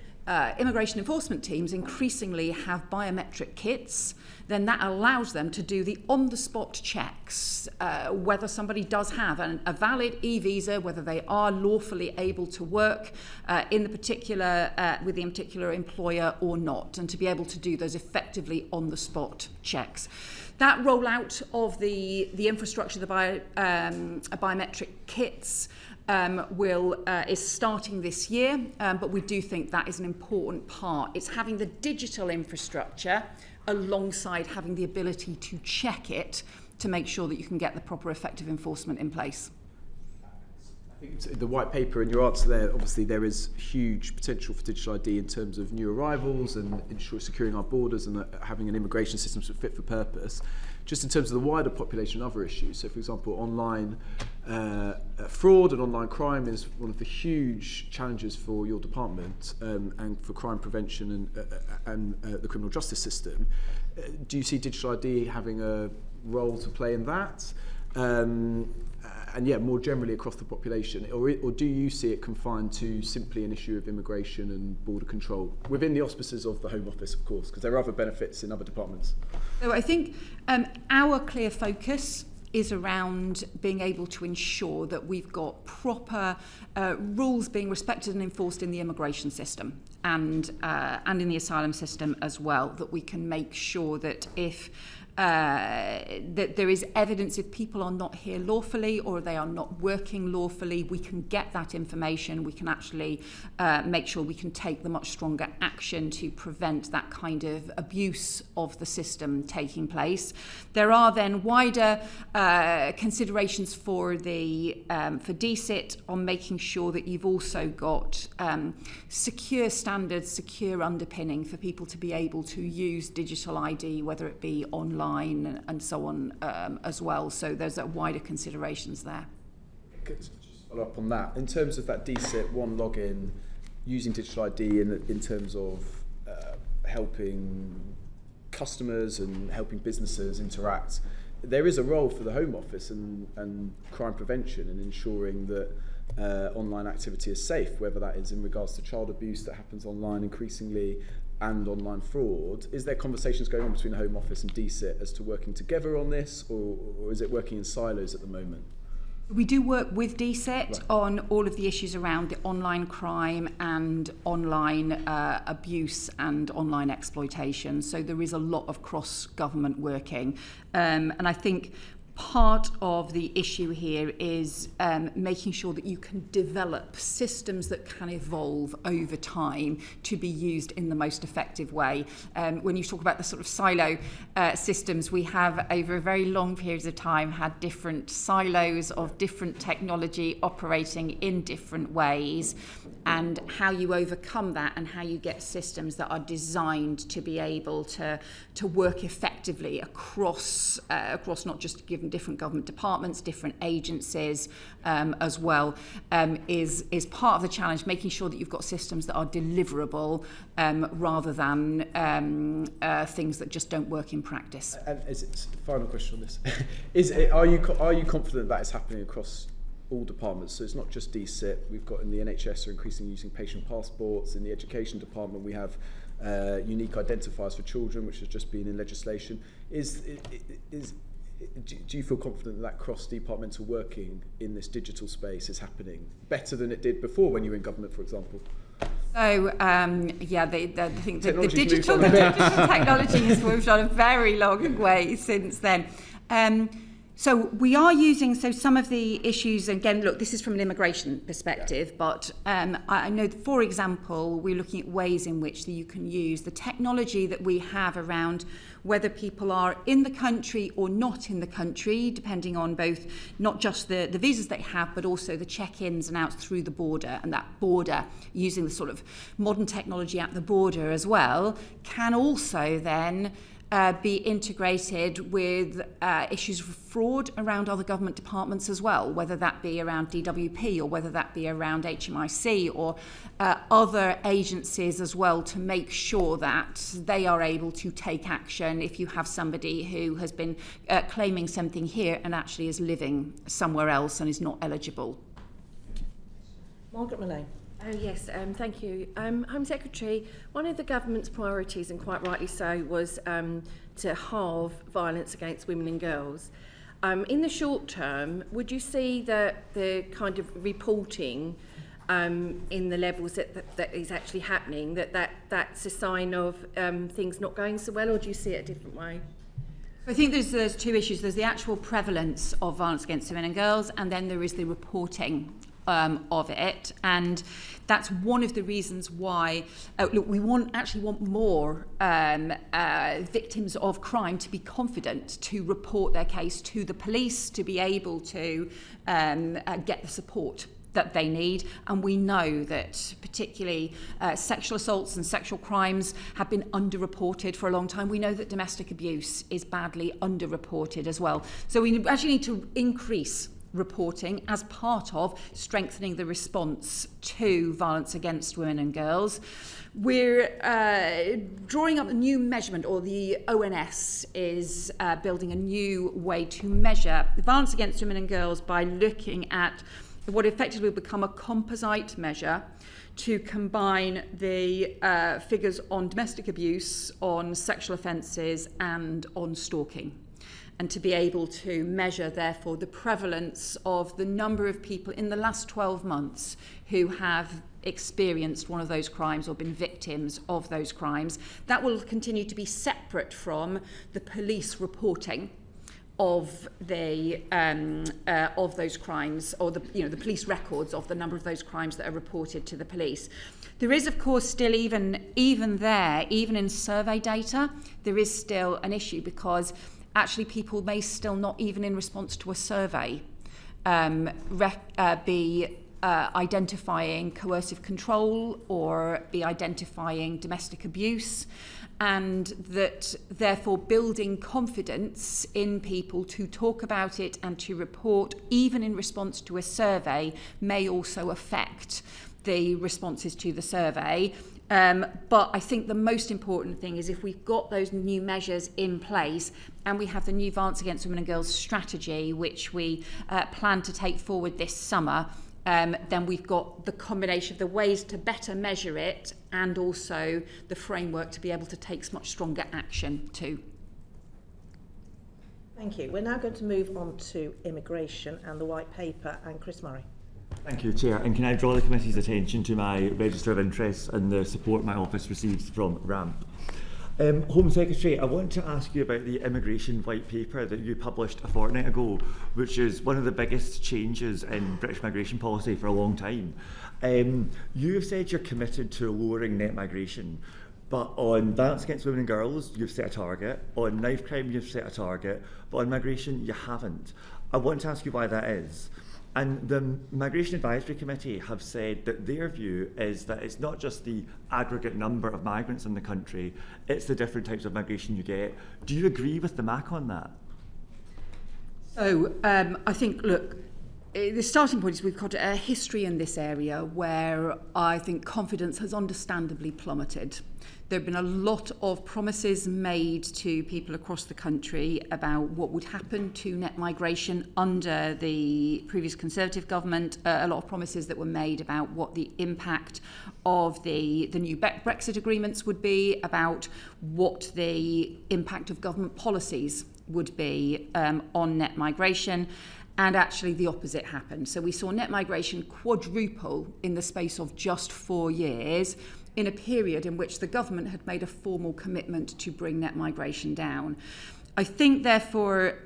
immigration enforcement teams increasingly have biometric kits, then that allows them to do the on-the-spot checks, whether somebody does have a valid e-visa, whether they are lawfully able to work in the particular with the particular employer or not, and to be able to do those effectively on-the-spot checks. That rollout of the infrastructure, the biometric kits, is starting this year, but we do think that is an important part. It's having the digital infrastructure alongside having the ability to check it to make sure that you can get the proper effective enforcement in place. I think the white paper and your answer there, obviously there is huge potential for digital ID in terms of new arrivals and securing our borders and having an immigration system that's fit for purpose. Just in terms of the wider population and other issues, so for example, online fraud and online crime is one of the huge challenges for your department and for crime prevention and the criminal justice system. Do you see digital ID having a role to play in that? And yeah, more generally across the population, or do you see it confined to simply an issue of immigration and border control within the auspices of the Home Office, of course, because there are other benefits in other departments? So I think our clear focus is around being able to ensure that we've got proper rules being respected and enforced in the immigration system and in the asylum system as well, that we can make sure that if that there is evidence if people are not here lawfully or they are not working lawfully, we can get that information. We can actually make sure we can take the much stronger action to prevent that kind of abuse of the system taking place. There are then wider considerations for DCIT on making sure that you've also got secure standards, secure underpinning for people to be able to use digital ID, whether it be online and so on as well. So there's wider considerations there. Just follow up on that. In terms of that DCIT one login, using digital ID in terms of helping customers and helping businesses interact, there is a role for the Home Office and crime prevention in ensuring that online activity as safe, whether that is in regards to child abuse that happens online increasingly and online fraud. Is there conversations going on between the Home Office and DSIT as to working together on this, or is it working in silos at the moment? We do work with DSIT Right. on all of the issues around the online crime and online abuse and online exploitation. So there is a lot of cross-government working. And I think part of the issue here is making sure that you can develop systems that can evolve over time to be used in the most effective way. When you talk about the sort of silo systems, we have over a very long periods of time had different silos of different technology operating in different ways, and how you overcome that and how you get systems that are designed to be able to work effectively across not just given different government departments, different agencies as well, is part of the challenge, making sure that you've got systems that are deliverable rather than things that just don't work in practice. And final question on this: are you confident that is happening across all departments? So it's not just DSIT. We've got in the NHS are increasingly using patient passports. In the education department, we have unique identifiers for children, which has just been in legislation. Do you feel confident that cross-departmental working in this digital space is happening better than it did before when you were in government, for example? So, yeah, I think the digital technology has moved on a very long way since then. So we are using, some of the issues, again, look, this is from an immigration perspective, but I know that, for example, we're looking at ways in which you can use the technology that we have around whether people are in the country or not in the country, depending on both, not just the visas they have, but also the check-ins and outs through the border, and that border, using the sort of modern technology at the border as well, can also then be integrated with issues of fraud around other government departments as well, whether that be around DWP or whether that be around HMIC or other agencies as well, to make sure that they are able to take action if you have somebody who has been claiming something here and actually is living somewhere else and is not eligible. Margaret Millane. Oh yes, thank you. Home Secretary, one of the government's priorities, and quite rightly so, was to halve violence against women and girls. In the short term, would you see that the kind of reporting in the levels that is actually happening, that's a sign of things not going so well, or do you see it a different way? I think there's two issues. There's the actual prevalence of violence against women and girls, and then there is the reporting of it, and that's one of the reasons why look, we actually want more victims of crime to be confident to report their case to the police, to be able to get the support that they need. And we know that particularly sexual assaults and sexual crimes have been underreported for a long time. We know that domestic abuse is badly underreported as well. So we actually need to increase reporting as part of strengthening the response to violence against women and girls. We're drawing up a new measurement, or the ONS is building a new way to measure violence against women and girls by looking at what effectively will become a composite measure to combine the figures on domestic abuse, on sexual offences and on stalking, and to be able to measure, therefore, the prevalence of the number of people in the last 12 months who have experienced one of those crimes or been victims of those crimes. That will continue to be separate from the police reporting of the of those crimes, or the police records of the number of those crimes that are reported to the police. There is, of course, still even in survey data, there is still an issue, because actually people may still not, even in response to a survey, be identifying coercive control or be identifying domestic abuse, and that therefore building confidence in people to talk about it and to report, even in response to a survey, may also affect the responses to the survey. But I think the most important thing is, if we've got those new measures in place and we have the new Violence Against Women and Girls strategy, which we plan to take forward this summer, then we've got the combination of the ways to better measure it and also the framework to be able to take much stronger action too. Thank you. We're now going to move on to immigration and the white paper, and Chris Murray. Thank you, Chair. And can I draw the committee's attention to my register of interests and the support my office receives from RAMP. Home Secretary, I want to ask you about the immigration white paper that you published a fortnight ago, which is one of the biggest changes in British migration policy for a long time. You have said you're committed to lowering net migration, but on violence against women and girls, you've set a target. On knife crime, you've set a target. But on migration, you haven't. I want to ask you why that is. And the Migration Advisory Committee have said that their view is that it's not just the aggregate number of migrants in the country, it's the different types of migration you get. Do you agree with the MAC on that? So I think, look, the starting point is we've got a history in this area where I think confidence has understandably plummeted. There have been a lot of promises made to people across the country about what would happen to net migration under the previous Conservative government, a lot of promises that were made about what the impact of the new Brexit agreements would be, about what the impact of government policies would be on net migration. And actually the opposite happened. So we saw net migration quadruple in the space of just 4 years, in a period in which the government had made a formal commitment to bring net migration down. I think, therefore,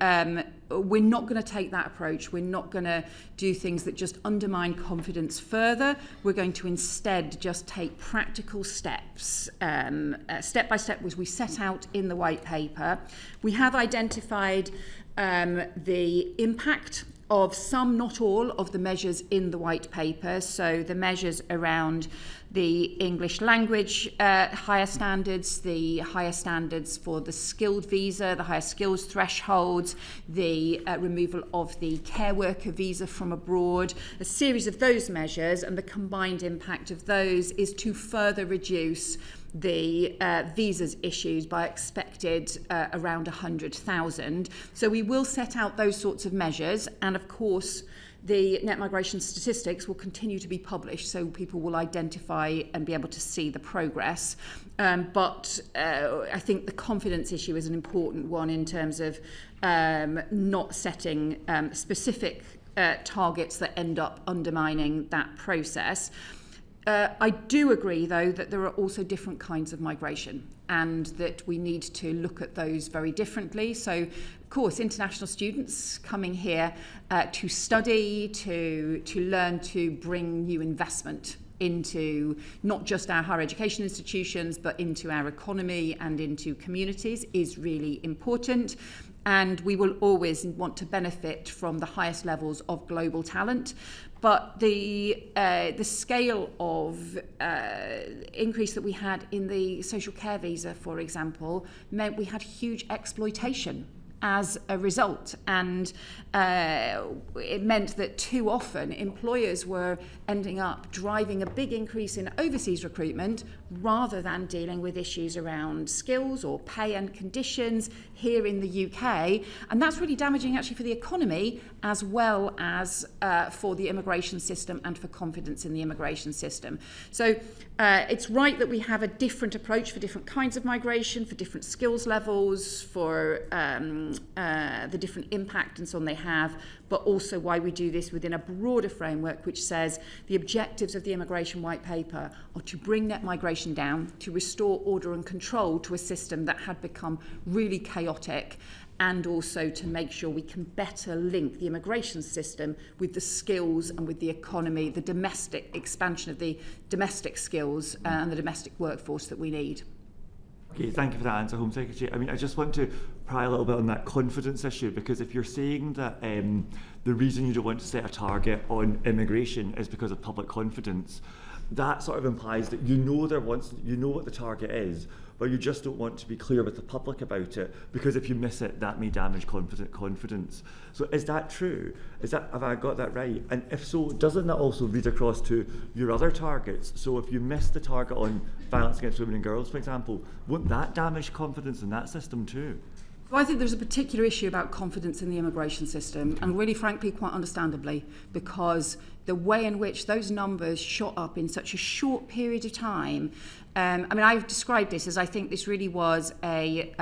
we're not going to take that approach. We're not going to do things that just undermine confidence further. We're going to instead just take practical steps, step by step, as we set out in the white paper. We have identified the impact of some, not all, of the measures in the white paper. So the measures around the English language higher standards, the higher standards for the skilled visa, the higher skills thresholds, the removal of the care worker visa from abroad, a series of those measures, and the combined impact of those is to further reduce the visas issues by expected around 100,000. So we will set out those sorts of measures, and of course the net migration statistics will continue to be published so people will identify and be able to see the progress. But I think the confidence issue is an important one in terms of not setting specific targets that end up undermining that process. I do agree, though, that there are also different kinds of migration and that we need to look at those very differently. So, of course, international students coming here to study, to learn, to bring new investment into not just our higher education institutions, but into our economy and into communities is really important. And we will always want to benefit from the highest levels of global talent. But the scale of increase that we had in the social care visa, for example, meant we had huge exploitation as a result. And it meant that too often employers were ending up driving a big increase in overseas recruitment rather than dealing with issues around skills or pay and conditions here in the UK. And that's really damaging actually for the economy as well as for the immigration system and for confidence in the immigration system. So it's right that we have a different approach for different kinds of migration, for different skills levels, for the different impact and so on they have, but also why we do this within a broader framework which says the objectives of the Immigration White Paper are to bring net migration down, to restore order and control to a system that had become really chaotic, and also to make sure we can better link the immigration system with the skills and with the economy, the domestic expansion of the domestic skills and the domestic workforce that we need. Okay, thank you for that answer, Home Secretary. I mean, I just want to pry a little bit on that confidence issue, because if you're saying that the reason you don't want to set a target on immigration is because of public confidence, that sort of implies that you know what the target is, but you just don't want to be clear with the public about it, because if you miss it, that may damage confidence. So is that true? Have I got that right? And if so, doesn't that also read across to your other targets? So if you miss the target on violence against women and girls, for example, won't that damage confidence in that system too? Well, I think there's a particular issue about confidence in the immigration system, and really frankly quite understandably, because the way in which those numbers shot up in such a short period of time. I mean, I've described this as I think this really was a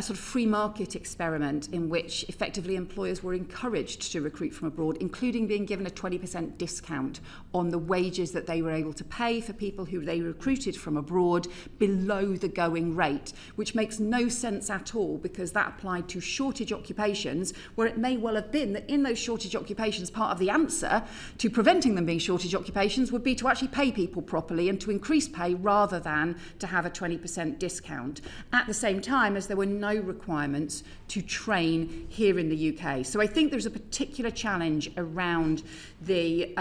sort of free market experiment in which effectively employers were encouraged to recruit from abroad, including being given a 20% discount on the wages that they were able to pay for people who they recruited from abroad below the going rate, which makes no sense at all, because that applied to shortage occupations, where it may well have been that in those shortage occupations, part of the answer to preventing them being shortage occupations would be to actually pay people properly and to increase pay rather than to have a 20% discount. At the same time, as there were no requirements to train here in the UK. So I think there's a particular challenge around the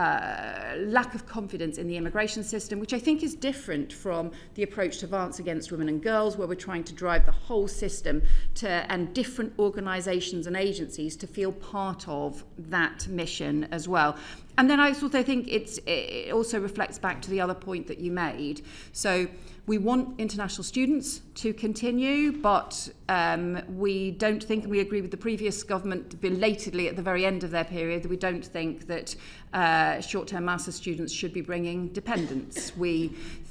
lack of confidence in the immigration system, which I think is different from the approach to Violence Against Women and Girls, where we're trying to drive the whole system and different organisations and agencies to feel part of that mission as well. And then I also think it also reflects back to the other point that you made. So we want international students to continue, but we don't think, and we agree with the previous government belatedly at the very end of their period, that we don't think that short-term master students should be bringing dependents. We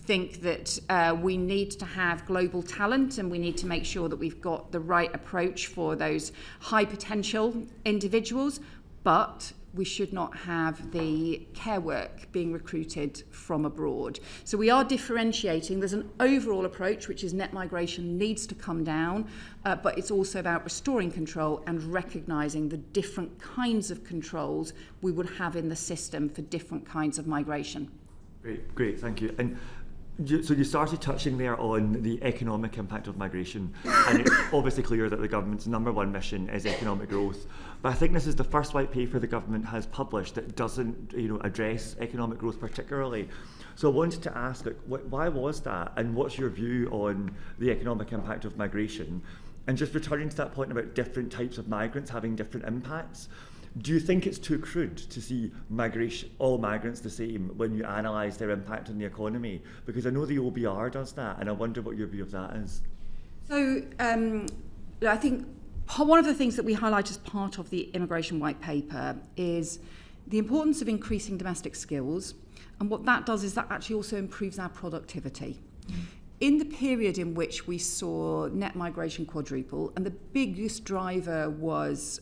think that we need to have global talent, and we need to make sure that we've got the right approach for those high potential individuals, but we should not have the care work being recruited from abroad. So we are differentiating. There's an overall approach, which is net migration needs to come down, but it's also about restoring control and recognising the different kinds of controls we would have in the system for different kinds of migration. Great, thank you. And so you started touching there on the economic impact of migration, and it's obviously clear that the government's number one mission is economic growth. But I think this is the first white paper the government has published that doesn't, address economic growth particularly. So I wanted to ask, why was that, and what's your view on the economic impact of migration? And just returning to that point about different types of migrants having different impacts. Do you think it's too crude to see all migrants the same when you analyse their impact on the economy? Because I know the OBR does that, and I wonder what your view of that is. So I think one of the things that we highlight as part of the immigration white paper is the importance of increasing domestic skills, and what that does is that actually also improves our productivity. In the period in which we saw net migration quadruple, and the biggest driver was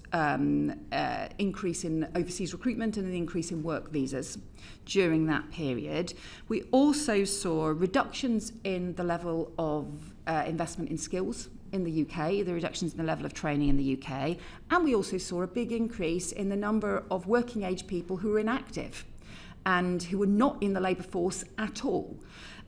increase in overseas recruitment and an increase in work visas during that period, we also saw reductions in the level of investment in skills in the UK, the reductions in the level of training in the UK, and we also saw a big increase in the number of working age people who were inactive and who were not in the labour force at all.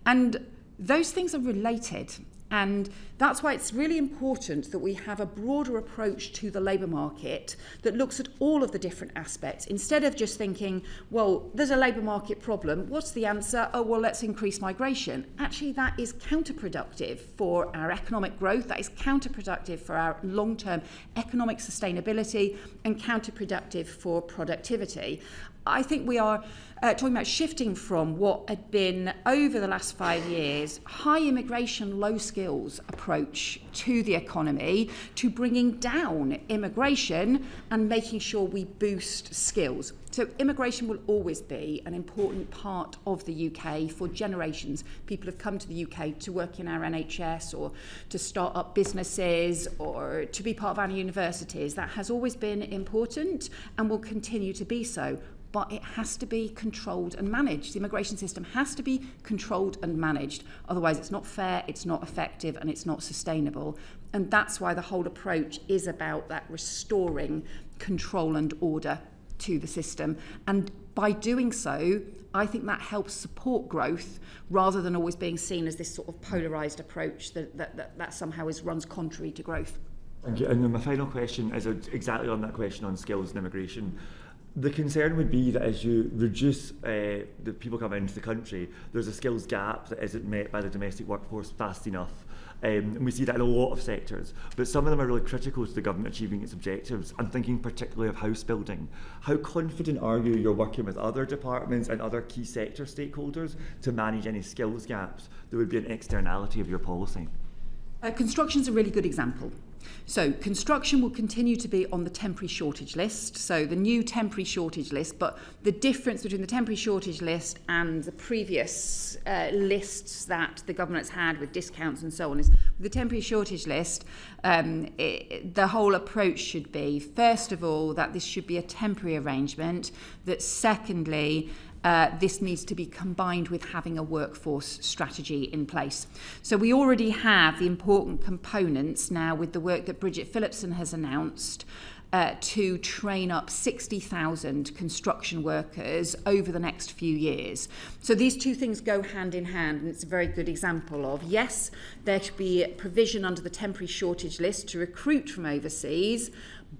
And those things are related, and that's why it's really important that we have a broader approach to the labour market that looks at all of the different aspects, instead of just thinking, well, there's a labour market problem, what's the answer? Oh, well, let's increase migration. Actually, that is counterproductive for our economic growth, that is counterproductive for our long-term economic sustainability, and counterproductive for productivity. I think we are talking about shifting from what had been, over the last 5 years, high immigration, low skills approach to the economy, to bringing down immigration and making sure we boost skills. So immigration will always be an important part of the UK for generations. People have come to the UK to work in our NHS or to start up businesses or to be part of our universities. That has always been important and will continue to be so. But it has to be controlled and managed. The immigration system has to be controlled and managed. Otherwise, it's not fair, it's not effective, and it's not sustainable. And that's why the whole approach is about that restoring control and order to the system. And by doing so, I think that helps support growth rather than always being seen as this sort of polarised approach that somehow runs contrary to growth. Thank you. And then my final question is exactly on that question on skills and immigration. The concern would be that as you reduce the people coming into the country, there's a skills gap that isn't met by the domestic workforce fast enough. And we see that in a lot of sectors, but some of them are really critical to the government achieving its objectives. I'm thinking particularly of house building. How confident are you you're working with other departments and other key sector stakeholders to manage any skills gaps that would be an externality of your policy? Construction's a really good example. So construction will continue to be on the temporary shortage list, so the new temporary shortage list, but the difference between the temporary shortage list and the previous lists that the government's had with discounts and so on is the temporary shortage list, the whole approach should be, first of all, that this should be a temporary arrangement, that secondly, this needs to be combined with having a workforce strategy in place. So we already have the important components now with the work that Bridget Phillipson has announced to train up 60,000 construction workers over the next few years. So these two things go hand in hand, and it's a very good example of, yes, there should be provision under the temporary shortage list to recruit from overseas,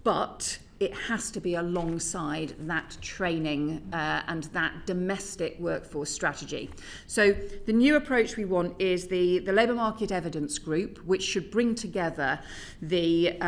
but it has to be alongside that training and that domestic workforce strategy. So the new approach we want is the labour market evidence group, which should bring together the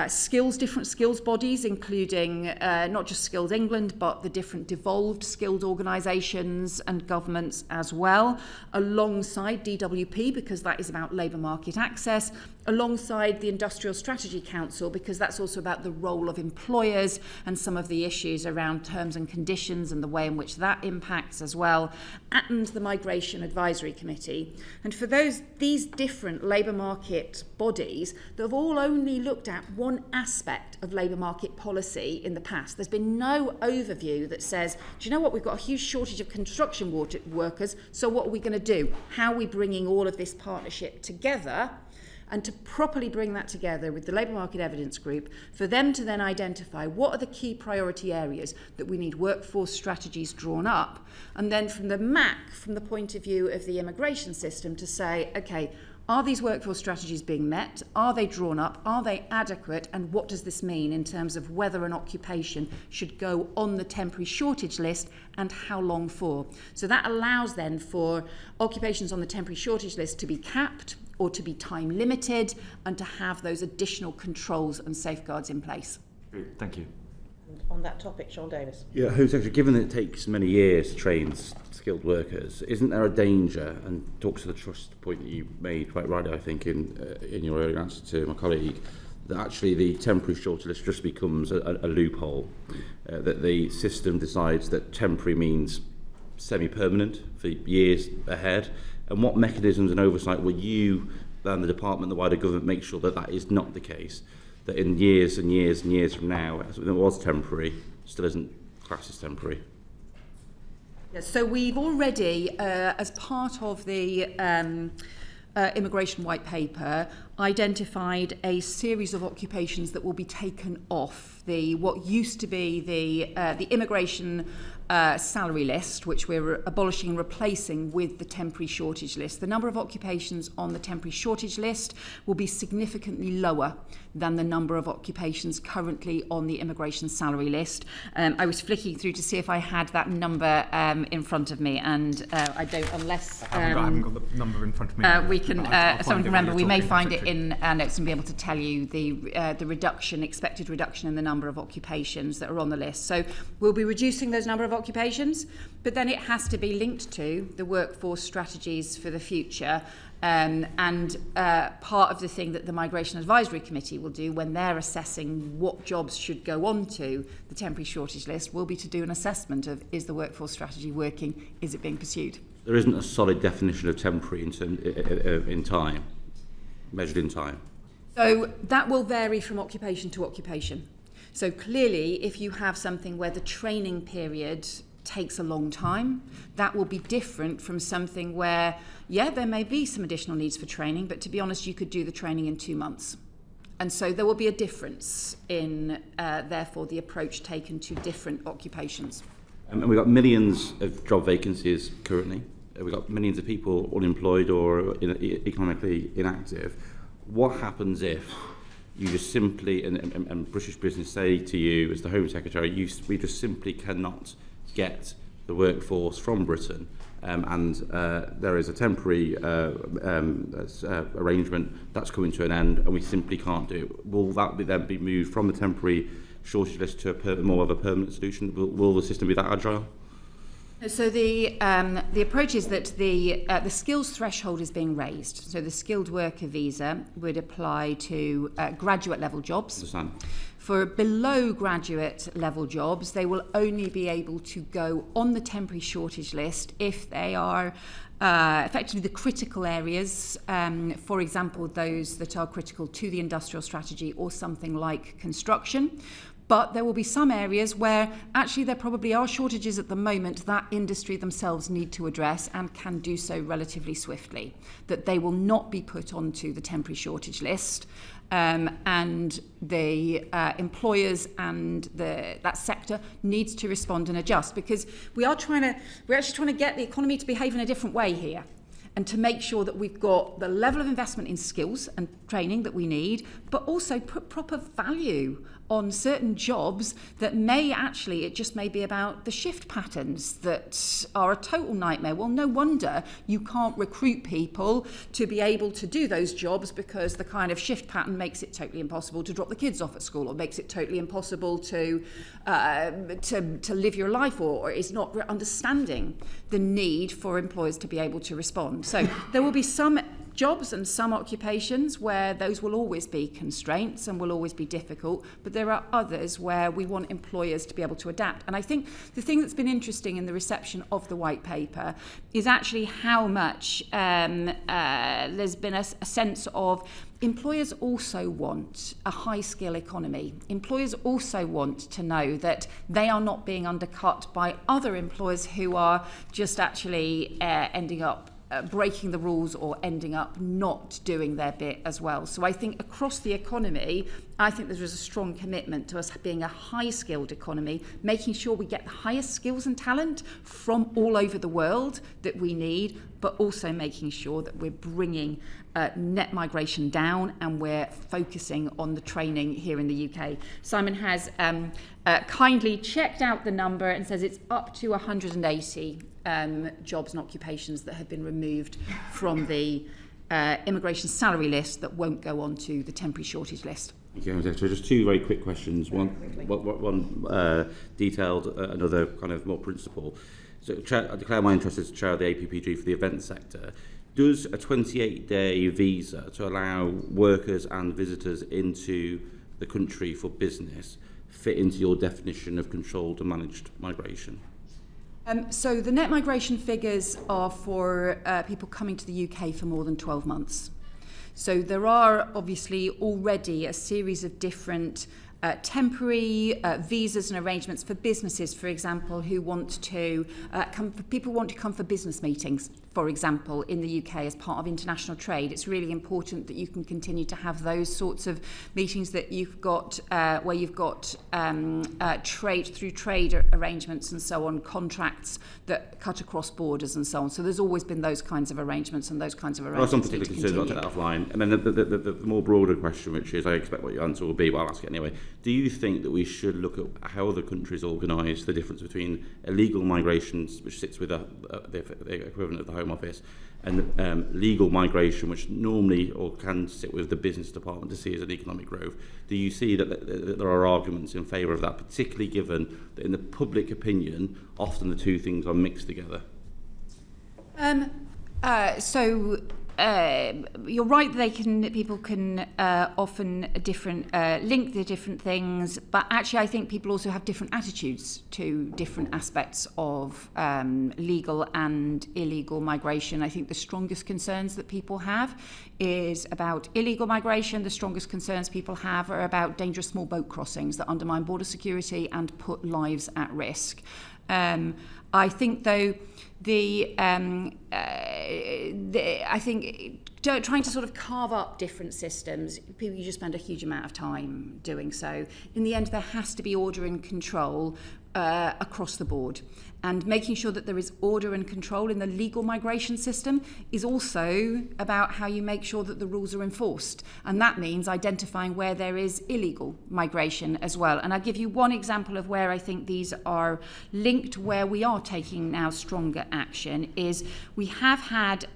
different skills bodies, including not just Skills England, but the different devolved skilled organisations and governments as well, alongside DWP, because that is about labour market access, alongside the Industrial Strategy Council, because that's also about the role of employers and some of the issues around terms and conditions and the way in which that impacts as well, and the Migration Advisory Committee. And for these different labour market bodies that have all only looked at one aspect of labour market policy in the past, there's been no overview that says, do you know what, we've got a huge shortage of construction workers, so what are we going to do? How are we bringing all of this partnership together? And to properly bring that together with the Labour Market Evidence Group, for them to then identify what are the key priority areas that we need workforce strategies drawn up, and then from the MAC, from the point of view of the immigration system, to say, okay, are these workforce strategies being met? Are they drawn up? Are they adequate? And what does this mean in terms of whether an occupation should go on the temporary shortage list and how long for? So that allows then for occupations on the temporary shortage list to be capped or to be time limited, and to have those additional controls and safeguards in place. Great, thank you. And on that topic, Sean Davis. Yeah, Home Secretary, given that it takes many years to train skilled workers, isn't there a danger, and talks to the trust point that you made quite rightly, I think, in your earlier answer to my colleague, that actually the temporary shortage list just becomes a loophole, that the system decides that temporary means semi-permanent for years ahead, and what mechanisms and oversight will you and the department, the wider government, make sure that that is not the case, that in years and years and years from now, something that was temporary still isn't classed as temporary? Yes, so we've already, as part of the immigration white paper, identified a series of occupations that will be taken off what used to be the immigration salary list, which we're abolishing and replacing with the temporary shortage list. The number of occupations on the temporary shortage list will be significantly lower than the number of occupations currently on the immigration salary list. I was flicking through to see if I had that number in front of me, and I don't, unless I haven't got the number in front of me. We can, someone can remember, we may find it in our notes and be able to tell you the expected reduction in the number of occupations that are on the list. So we'll be reducing those number of occupations, but then it has to be linked to the workforce strategies for the future. And part of the thing that the Migration Advisory Committee will do when they're assessing what jobs should go on to the temporary shortage list will be to do an assessment of, is the workforce strategy working, is it being pursued? There isn't a solid definition of temporary in time, measured in time. So that will vary from occupation to occupation. So clearly, if you have something where the training period takes a long time, that will be different from something where, yeah, there may be some additional needs for training, but to be honest, you could do the training in 2 months. And so there will be a difference in, therefore, the approach taken to different occupations. And we've got millions of job vacancies currently. We've got millions of people unemployed or economically inactive. What happens if you just simply, and British business say to you as the Home Secretary, we just simply cannot get the workforce from Britain, and there is a temporary arrangement that's coming to an end, and we simply can't do it? Will that then be moved from the temporary shortage list to more of a permanent solution? Will the system be that agile? So the approach is that the skills threshold is being raised. So the skilled worker visa would apply to graduate level jobs. Understand. For below graduate level jobs, they will only be able to go on the temporary shortage list if they are effectively the critical areas, for example, those that are critical to the industrial strategy or something like construction. But there will be some areas where actually there probably are shortages at the moment that industry themselves need to address and can do so relatively swiftly, that they will not be put onto the temporary shortage list. And the employers and that sector needs to respond and adjust, because we're actually trying to get the economy to behave in a different way here, and to make sure that we've got the level of investment in skills and training that we need, but also put proper value on certain jobs that it just may be about the shift patterns that are a total nightmare. Well, no wonder you can't recruit people to be able to do those jobs, because the kind of shift pattern makes it totally impossible to drop the kids off at school, or makes it totally impossible to live your life, or is not understanding the need for employers to be able to respond. So there will be some jobs and some occupations where those will always be constraints and will always be difficult, but there are others where we want employers to be able to adapt. And I think the thing that's been interesting in the reception of the white paper is actually how much there's been a sense of employers also want a high-skill economy. Employers also want to know that they are not being undercut by other employers who are just actually ending up breaking the rules or ending up not doing their bit as well. So I think across the economy, I think there is a strong commitment to us being a high-skilled economy, making sure we get the highest skills and talent from all over the world that we need, but also making sure that we're bringing net migration down and we're focusing on the training here in the UK. Simon has kindly checked out the number and says it's up to 180 jobs and occupations that have been removed from the immigration salary list that won't go onto the temporary shortage list. Thank you, so just two very quick questions. One detailed, another kind of more principle. So, I declare my interest as chair of the APPG for the event sector. Does a 28-day visa to allow workers and visitors into the country for business fit into your definition of controlled and managed migration? So the net migration figures are for people coming to the UK for more than 12 months. So there are obviously already a series of different temporary visas and arrangements for businesses, for example, who want to people want to come for business meetings, for example, in the UK as part of international trade. It's really important that you can continue to have those sorts of meetings that you've got where you've got trade arrangements and so on, contracts that cut across borders and so on. So there's always been those kinds of arrangements, and those kinds of arrangements. Well, some particular concerns, I'll take that offline. And then the more broader question, which is, I expect what your answer will be, but I'll ask it anyway. Do you think that we should look at how other countries organise the difference between illegal migrations, which sits with the equivalent of the Home Office, and legal migration, which normally or can sit with the business department to see as an economic growth? Do you see that there are arguments in favour of that, particularly given that in the public opinion, often the two things are mixed together? You're right that people can often link the different things, but actually I think people also have different attitudes to different aspects of legal and illegal migration. I think the strongest concerns that people have is about illegal migration. The strongest concerns people have are about dangerous small boat crossings that undermine border security and put lives at risk. I think, though, I think trying to sort of carve up different systems, you just spend a huge amount of time doing so. In the end, there has to be order and control across the board. And making sure that there is order and control in the legal migration system is also about how you make sure that the rules are enforced. And that means identifying where there is illegal migration as well. And I'll give you one example of where I think these are linked, where we are taking now stronger action, is we have had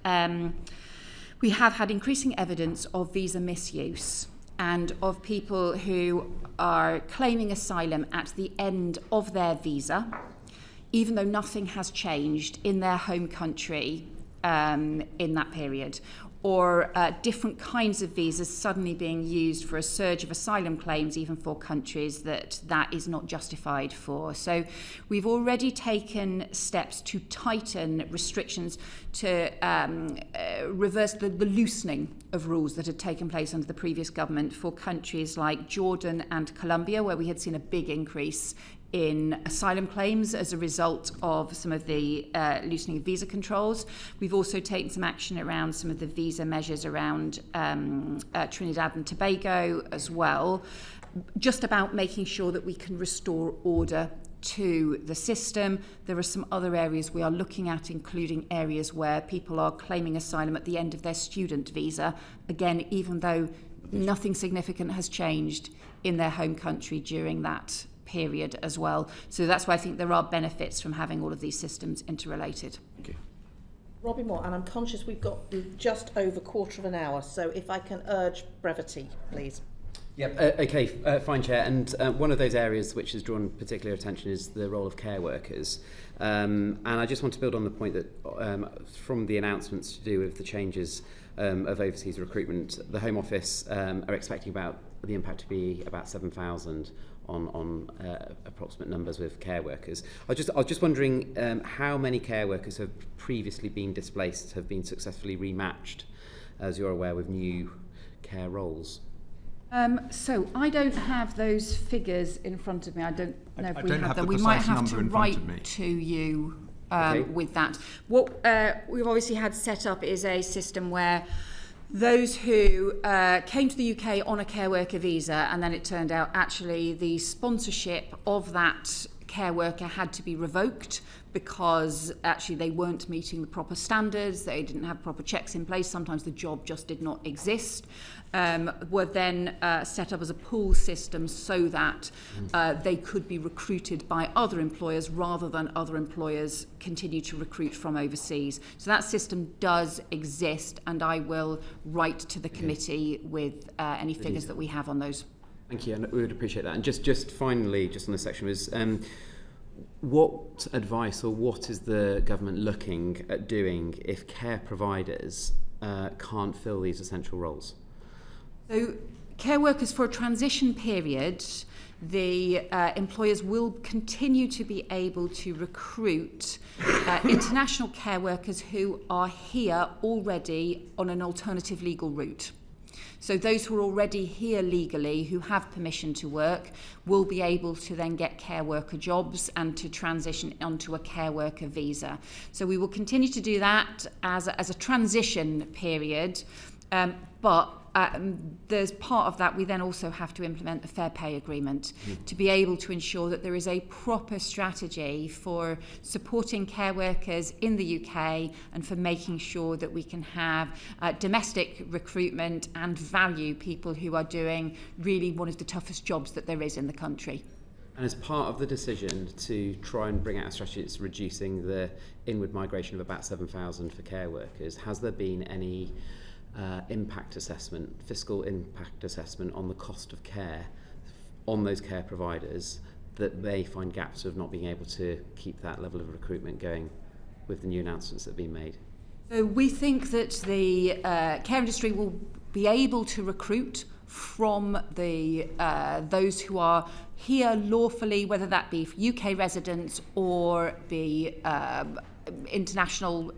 increasing evidence of visa misuse and of people who are claiming asylum at the end of their visa, even though nothing has changed in their home country in that period, or different kinds of visas suddenly being used for a surge of asylum claims, even for countries that is not justified for. So we've already taken steps to tighten restrictions to reverse the loosening of rules that had taken place under the previous government for countries like Jordan and Colombia, where we had seen a big increase in asylum claims as a result of some of the loosening of visa controls. We've also taken some action around some of the visa measures around Trinidad and Tobago as well, just about making sure that we can restore order to the system. There are some other areas we are looking at, including areas where people are claiming asylum at the end of their student visa, again, even though nothing significant has changed in their home country during that period as well. So that's why I think there are benefits from having all of these systems interrelated. Thank you. Robbie Moore, and I'm conscious we've got just over quarter of an hour, so if I can urge brevity, please. Okay, fine, Chair. And one of those areas which has drawn particular attention is the role of care workers. And I just want to build on the point that from the announcements to do with the changes of overseas recruitment, the Home Office are expecting the impact to be about 7,000 on approximate numbers with care workers. I was just wondering how many care workers have previously been displaced, have been successfully rematched, as you're aware, with new care roles. So I don't have those figures in front of me. I don't know if we have them. The We might precise have number to in front of write me. to you Okay. with that. What we've obviously had set up is a system where those who came to the UK on a care worker visa, and then it turned out actually the sponsorship of that care worker had to be revoked because actually they weren't meeting the proper standards, they didn't have proper checks in place, sometimes the job just did not exist, were then set up as a pool system so that they could be recruited by other employers rather than other employers continue to recruit from overseas. So that system does exist, and I will write to the committee with any figures that we have on those. Thank you, and we would appreciate that. And just finally, just on this section, was what advice or what is the government looking at doing if care providers can't fill these essential roles? So care workers for a transition period, the employers will continue to be able to recruit international care workers who are here already on an alternative legal route. So those who are already here legally, who have permission to work, will be able to then get care worker jobs and to transition onto a care worker visa. So we will continue to do that as a transition period, but there's part of that we then also have to implement a fair pay agreement to be able to ensure that there is a proper strategy for supporting care workers in the UK and for making sure that we can have domestic recruitment and value people who are doing really one of the toughest jobs that there is in the country. And as part of the decision to try and bring out a strategy that's reducing the inward migration of about 7,000 for care workers, has there been any impact assessment, fiscal impact assessment on the cost of care on those care providers that they find gaps of not being able to keep that level of recruitment going with the new announcements that have been made? So we think that the care industry will be able to recruit from the those who are here lawfully, whether that be UK residents or be international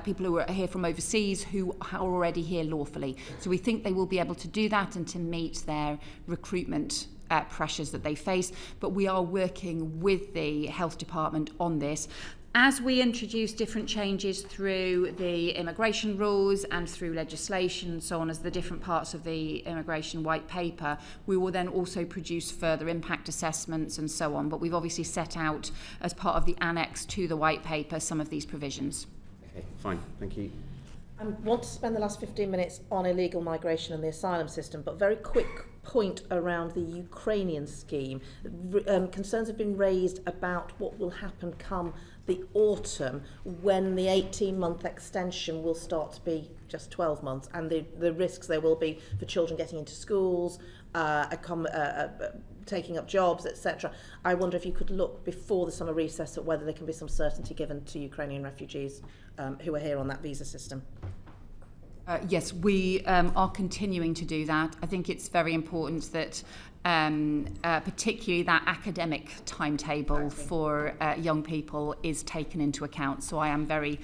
people who are here from overseas who are already here lawfully. So we think they will be able to do that and to meet their recruitment pressures that they face. But we are working with the Health Department on this. As we introduce different changes through the immigration rules and through legislation and so on, as the different parts of the immigration white paper, we will then also produce further impact assessments and so on. But we've obviously set out as part of the annex to the white paper some of these provisions. Okay, fine, thank you. I want to spend the last 15 minutes on illegal migration and the asylum system, but very quick point around the Ukrainian scheme. Concerns have been raised about what will happen come the autumn when the 18-month extension will start to be just 12 months, and the risks there will be for children getting into schools, taking up jobs, etc. I wonder if you could look before the summer recess at whether there can be some certainty given to Ukrainian refugees who are here on that visa system. Yes, we are continuing to do that. I think it's very important that particularly that academic timetable for young people is taken into account. So I am very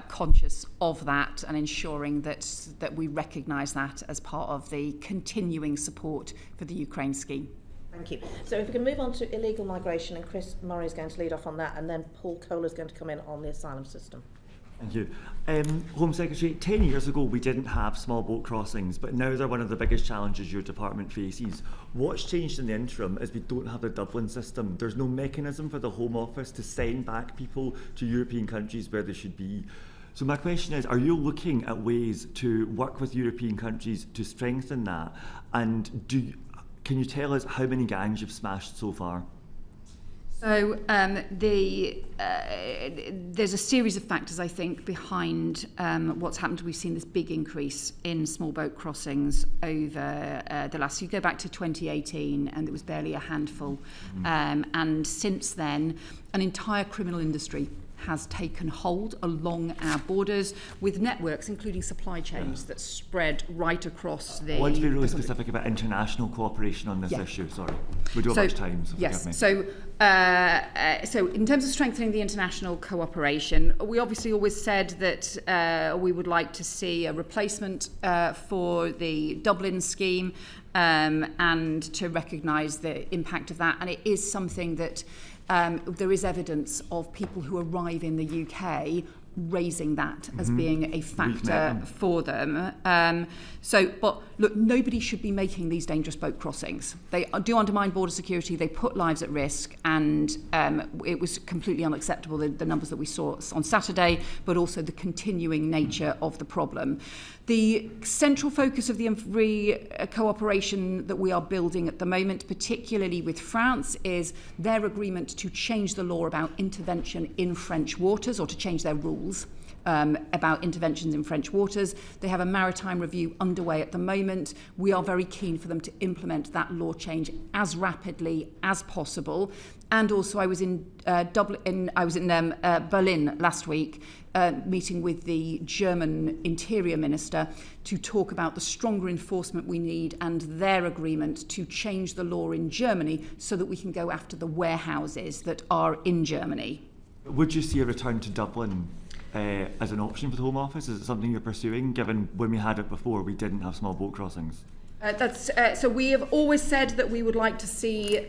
conscious of that and ensuring that we recognise that as part of the continuing support for the Ukraine scheme. Thank you. So if we can move on to illegal migration, and Chris Murray is going to lead off on that, and then Paul Kohler is going to come in on the asylum system. Thank you. Home Secretary, 10 years ago we didn't have small boat crossings, but now they're one of the biggest challenges your department faces. What's changed in the interim is we don't have the Dublin system. There's no mechanism for the Home Office to send back people to European countries where they should be. So my question is, are you looking at ways to work with European countries to strengthen that? And can you tell us how many gangs you've smashed so far? So there's a series of factors, I think, behind what's happened. We've seen this big increase in small boat crossings over the last. You go back to 2018, and there was barely a handful, and since then, an entire criminal industry has taken hold along our borders with networks, including supply chains that spread right across the... I want to be really specific about international cooperation on this issue, sorry. We don't have much time, so forgive me. So in terms of strengthening the international cooperation, we obviously always said that we would like to see a replacement for the Dublin scheme and to recognise the impact of that. And it is something that there is evidence of people who arrive in the UK raising that as being a factor for them. But look, nobody should be making these dangerous boat crossings. They do undermine border security, they put lives at risk, and it was completely unacceptable, the numbers that we saw on Saturday, but also the continuing nature of the problem. The central focus of the cooperation that we are building at the moment, particularly with France, is their agreement to change the law about intervention in French waters, or to change their rules about interventions in French waters. They have a maritime review underway at the moment. We are very keen for them to implement that law change as rapidly as possible. And also, I was in Berlin last week, meeting with the German Interior Minister to talk about the stronger enforcement we need and their agreement to change the law in Germany so that we can go after the warehouses that are in Germany. Would you see a return to Dublin as an option for the Home Office? Is it something you're pursuing, given when we had it before we didn't have small boat crossings? So we have always said that we would like to see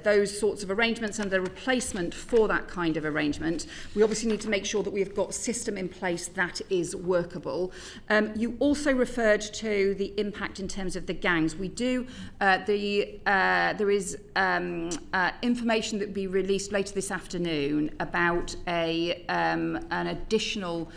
those sorts of arrangements and the replacement for that kind of arrangement. We obviously need to make sure that we've got a system in place that is workable. You also referred to the impact in terms of the gangs. We do. There is information that will be released later this afternoon about an additional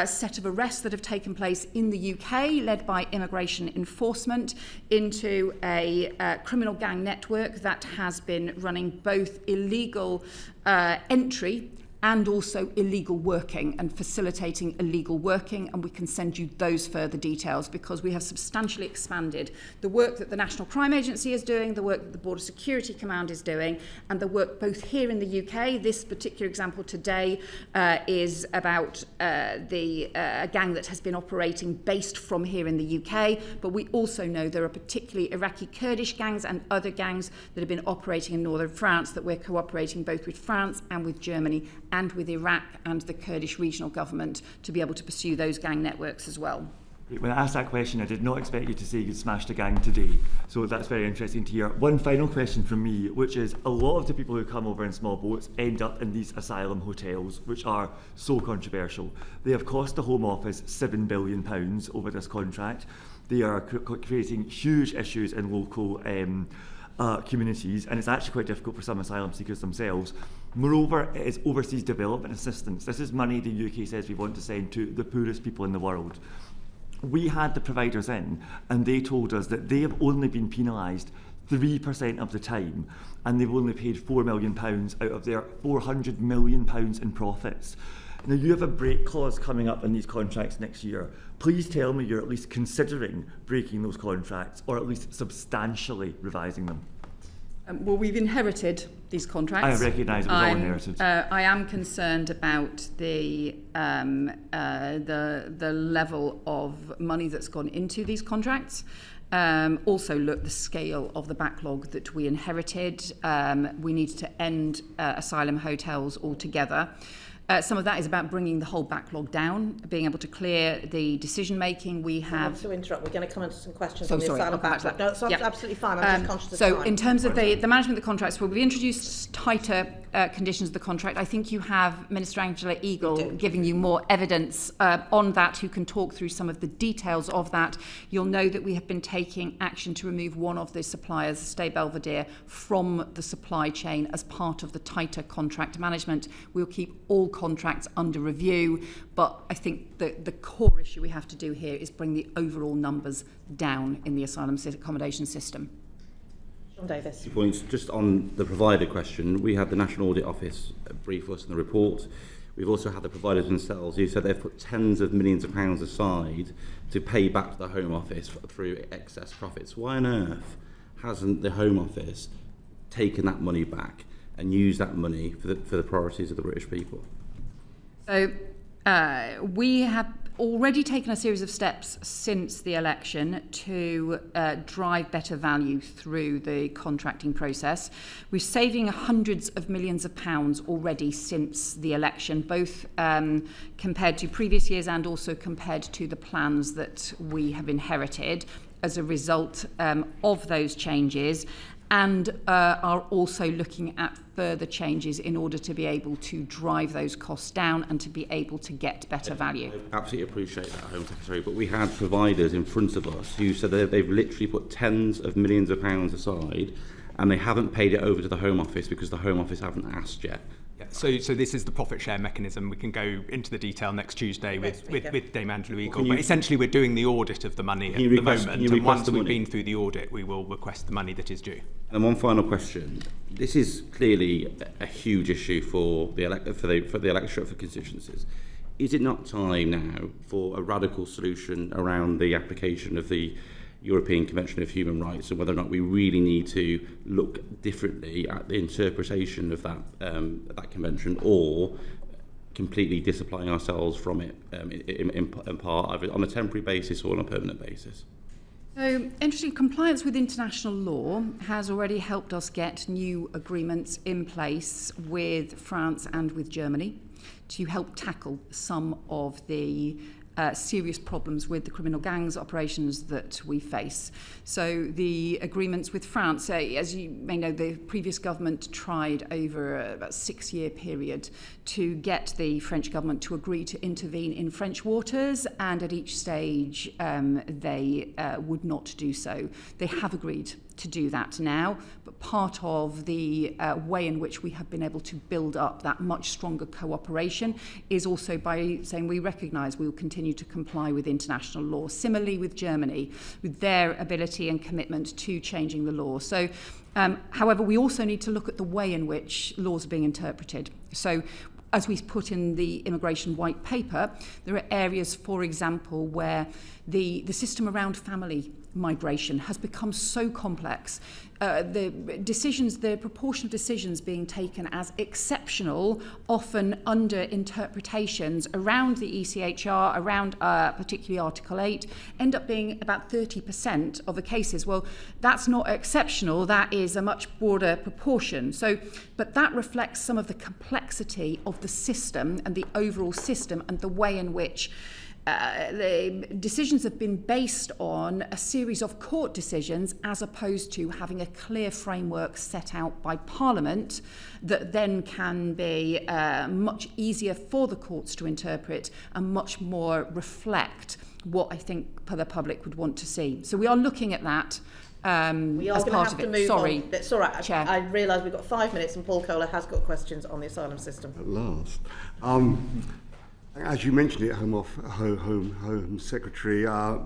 set of arrests that have taken place in the UK, led by immigration enforcement, into a criminal gang network that has been running both illegal entry and also illegal working and facilitating illegal working, and we can send you those further details because we have substantially expanded the work that the National Crime Agency is doing, the work that the Border Security Command is doing, and the work both here in the UK. This particular example today is about a gang that has been operating based from here in the UK, but we also know there are particularly Iraqi Kurdish gangs and other gangs that have been operating in northern France that we're cooperating both with France and with Germany and with Iraq and the Kurdish regional government to be able to pursue those gang networks as well. When I asked that question, I did not expect you to say you'd smashed a gang today. So that's very interesting to hear. One final question from me, which is a lot of the people who come over in small boats end up in these asylum hotels, which are so controversial. They have cost the Home Office £7 billion over this contract. They are creating huge issues in local communities, and it's actually quite difficult for some asylum seekers themselves. Moreover, it is overseas development assistance. This is money the UK says we want to send to the poorest people in the world. We had the providers in, and they told us that they have only been penalised 3% of the time, and they've only paid £4 million out of their £400 million in profits. Now, you have a break clause coming up in these contracts next year. Please tell me you're at least considering breaking those contracts, or at least substantially revising them. Well, we've inherited these contracts. I recognise it was all inherited. I am concerned about the level of money that's gone into these contracts. Also, look, the scale of the backlog that we inherited. We need to end asylum hotels altogether. Some of that is about bringing the whole backlog down, being able to clear the decision making. We have. To interrupt, we're going to come into some questions So on the sorry, asylum I'll come back to backlog. that. No, it's Yeah. absolutely fine. I'm just conscious of So time. in terms of the management of the contracts, well, we've introduced tighter conditions of the contract. I think you have Minister Angela Eagle giving you more evidence on that, who can talk through some of the details of that. You'll know that we have been taking action to remove one of the suppliers, Stay Belvedere, from the supply chain as part of the tighter contract management. We'll keep all contracts under review, but I think the core issue we have to do here is bring the overall numbers down in the asylum accommodation system. Sean Davis. 2 points. Just on the provider question, we had the National Audit Office brief us in the report. We've also had the providers themselves who said they've put tens of millions of pounds aside to pay back to the Home Office through excess profits. Why on earth hasn't the Home Office taken that money back and used that money for the priorities of the British people? So we have already taken a series of steps since the election to drive better value through the contracting process. We're saving hundreds of millions of pounds already since the election, both compared to previous years and also compared to the plans that we have inherited as a result of those changes, and are also looking at further changes in order to be able to drive those costs down and to be able to get better value. I absolutely appreciate that, Home Secretary, but we had providers in front of us who said that they've literally put tens of millions of pounds aside and they haven't paid it over to the Home Office because the Home Office haven't asked yet. Yeah, so this is the profit share mechanism. We can go into the detail next Tuesday with Dame Angela Eagle. But essentially, we're doing the audit of the money at the moment. And once we've been through the audit, we will request the money that is due. And one final question. This is clearly a huge issue for the electorate, for constituencies. Is it not time now for a radical solution around the application of the European Convention of Human Rights, and whether or not we really need to look differently at the interpretation of that convention, or completely disapplying ourselves from it in part, either on a temporary basis or on a permanent basis? So, interesting, compliance with international law has already helped us get new agreements in place with France and with Germany to help tackle some of the serious problems with the criminal gangs operations that we face. So the agreements with France, as you may know, the previous government tried over about a 6-year period to get the French government to agree to intervene in French waters, and at each stage they would not do so. They have agreed to do that now, but part of the way in which we have been able to build up that much stronger cooperation is also by saying we recognise we will continue to comply with international law. Similarly with Germany, with their ability and commitment to changing the law. So, however, we also need to look at the way in which laws are being interpreted. So, as we put in the immigration white paper, there are areas, for example, where the system around family migration has become so complex. The proportion of decisions being taken as exceptional, often under interpretations around the ECHR, around particularly Article 8, end up being about 30% of the cases. Well, that's not exceptional, that is a much broader proportion. So, but that reflects some of the complexity of the system and the overall system and the way in which the decisions have been based on a series of court decisions as opposed to having a clear framework set out by Parliament that then can be much easier for the courts to interpret and much more reflect what I think the public would want to see. So we are looking at that. We are as going to part have of to it. move Sorry, on. It's all right. Chair. I realise we've got 5 minutes and Paul Kohler has got questions on the asylum system. At last. As you mentioned it, Home Secretary, I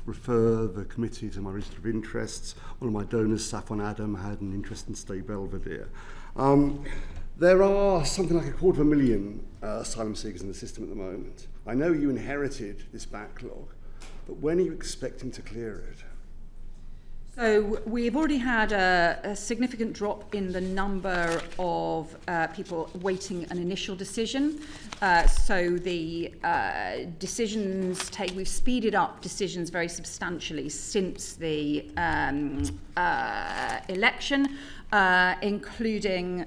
refer the committee to my register of interests. One of my donors, Safwan Adam, had an interest in Stay Belvedere. There are something like 250,000 asylum seekers in the system at the moment. I know you inherited this backlog, but when are you expecting to clear it? So we've already had a significant drop in the number of people waiting an initial decision. So the we've speeded up decisions very substantially since the election, including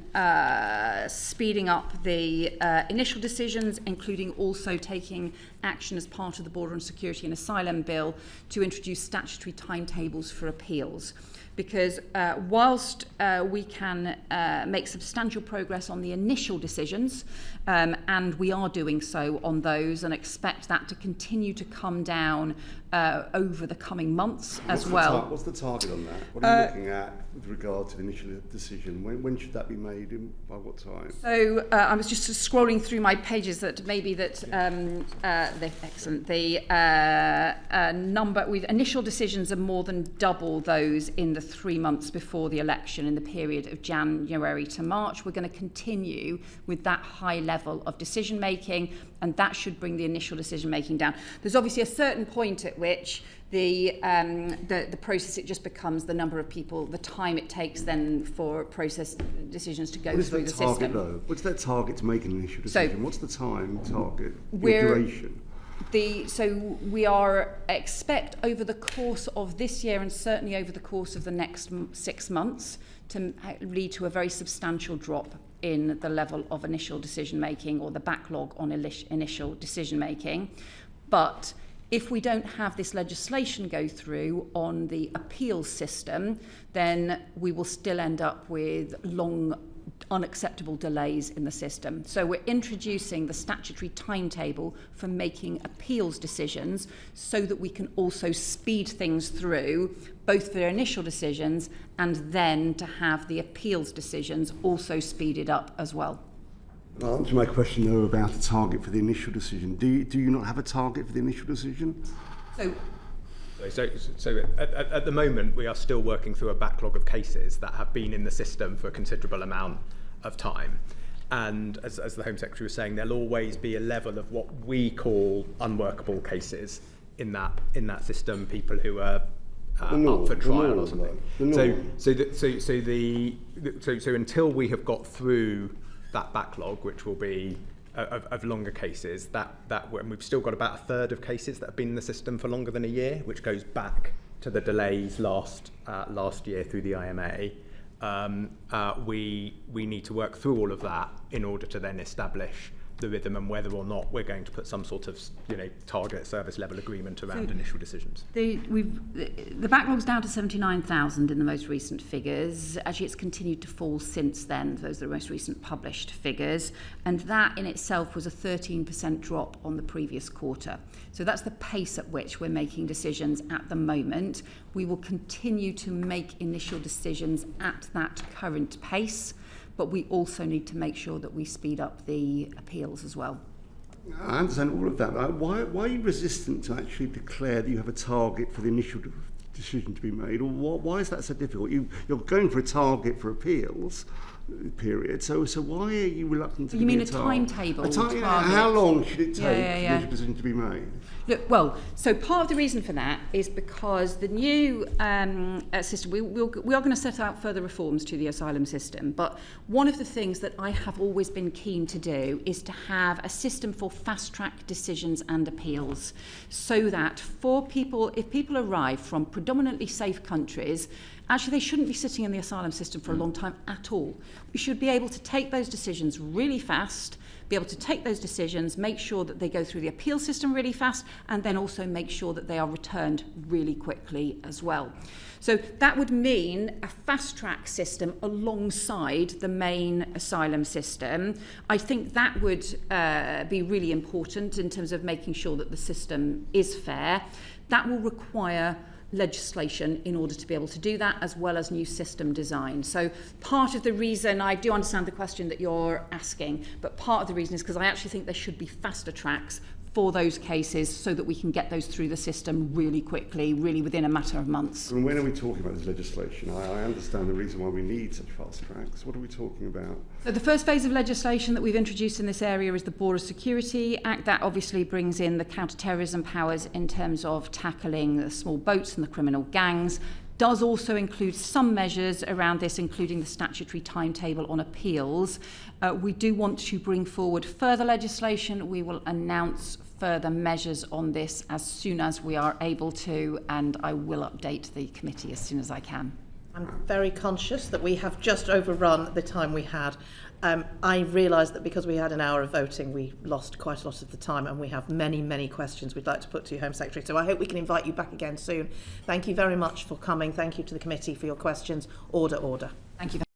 speeding up the initial decisions, including also taking action as part of the Border and Security and Asylum Bill to introduce statutory timetables for appeals. Because whilst we can make substantial progress on the initial decisions, and we are doing so on those, and expect that to continue to come down over the coming months as well. What's the target on that? What are you looking at with regard to the initial decision? When should that be made, and by what time? So I was just scrolling through my pages that maybe that excellent. The initial decisions are more than double those in the 3 months before the election, in the period of January to March. We're going to continue with that high level of decision making, and that should bring the initial decision making down. There's obviously a certain point at which the process, it just becomes the number of people, the time it takes then for process decisions to go through the system. Though? What's that target to make an initial decision? So, what's the time target, duration? So we expect over the course of this year, and certainly over the course of the next 6 months, to lead to a very substantial drop in the level of initial decision making, or the backlog on initial decision making. But if we don't have this legislation go through on the appeal system, then we will still end up with long, unacceptable delays in the system. So we're introducing the statutory timetable for making appeals decisions so that we can also speed things through, both for initial decisions and then to have the appeals decisions also speeded up as well. I'll answer my question, though, about a target for the initial decision. Do you not have a target for the initial decision? So at the moment, we are still working through a backlog of cases that have been in the system for a considerable amount of time. And as the Home Secretary was saying, there'll always be a level of what we call unworkable cases in that system, people who are up for trial or something. So until we have got through that backlog, which will be of longer cases, and we've still got about a third of cases that have been in the system for longer than a year, which goes back to the delays last year through the IMA. We need to work through all of that in order to then establish the rhythm and whether or not we're going to put some sort of target service level agreement around initial decisions. The backlog's down to 79,000 in the most recent figures. Actually, it's continued to fall since then. Those are the most recent published figures, and that in itself was a 13% drop on the previous quarter. So that's the pace at which we're making decisions at the moment. We will continue to make initial decisions at that current pace, but we also need to make sure that we speed up the appeals as well. I understand all of that. Why are you resistant to actually declare that you have a target for the initial decision to be made? Or why is that so difficult? You're going for a target for appeals period, so why are you reluctant to give me a timetable? How long should it take for the initial decision to be made? Look, well, so part of the reason for that is because the new system, we are going to set out further reforms to the asylum system, but one of the things that I have always been keen to do is to have a system for fast-track decisions and appeals, so that for people, if people arrive from predominantly safe countries, actually they shouldn't be sitting in the asylum system for a long time at all. We should be able to take those decisions really fast, be able to take those decisions, make sure that they go through the appeal system really fast, and then also make sure that they are returned really quickly as well. So that would mean a fast-track system alongside the main asylum system. I think that would be really important in terms of making sure that the system is fair. That will require legislation in order to be able to do that, as well as new system design. So part of the reason, I do understand the question that you're asking, but part of the reason is because I actually think there should be faster tracks for those cases so that we can get those through the system really quickly, really within a matter of months. And when are we talking about this legislation? I understand the reason why we need such fast tracks. What are we talking about? So the first phase of legislation that we've introduced in this area is the Border Security Act. That obviously brings in the counter-terrorism powers in terms of tackling the small boats and the criminal gangs. does also include some measures around this, including the statutory timetable on appeals. We do want to bring forward further legislation. We will announce further measures on this as soon as we are able to, and I will update the committee as soon as I can. I'm very conscious that we have just overrun the time we had. I realise that because we had an hour of voting, we lost quite a lot of the time, and we have many, many questions we'd like to put to you, Home Secretary. So I hope we can invite you back again soon. Thank you very much for coming. Thank you to the committee for your questions. Order, order. Thank you.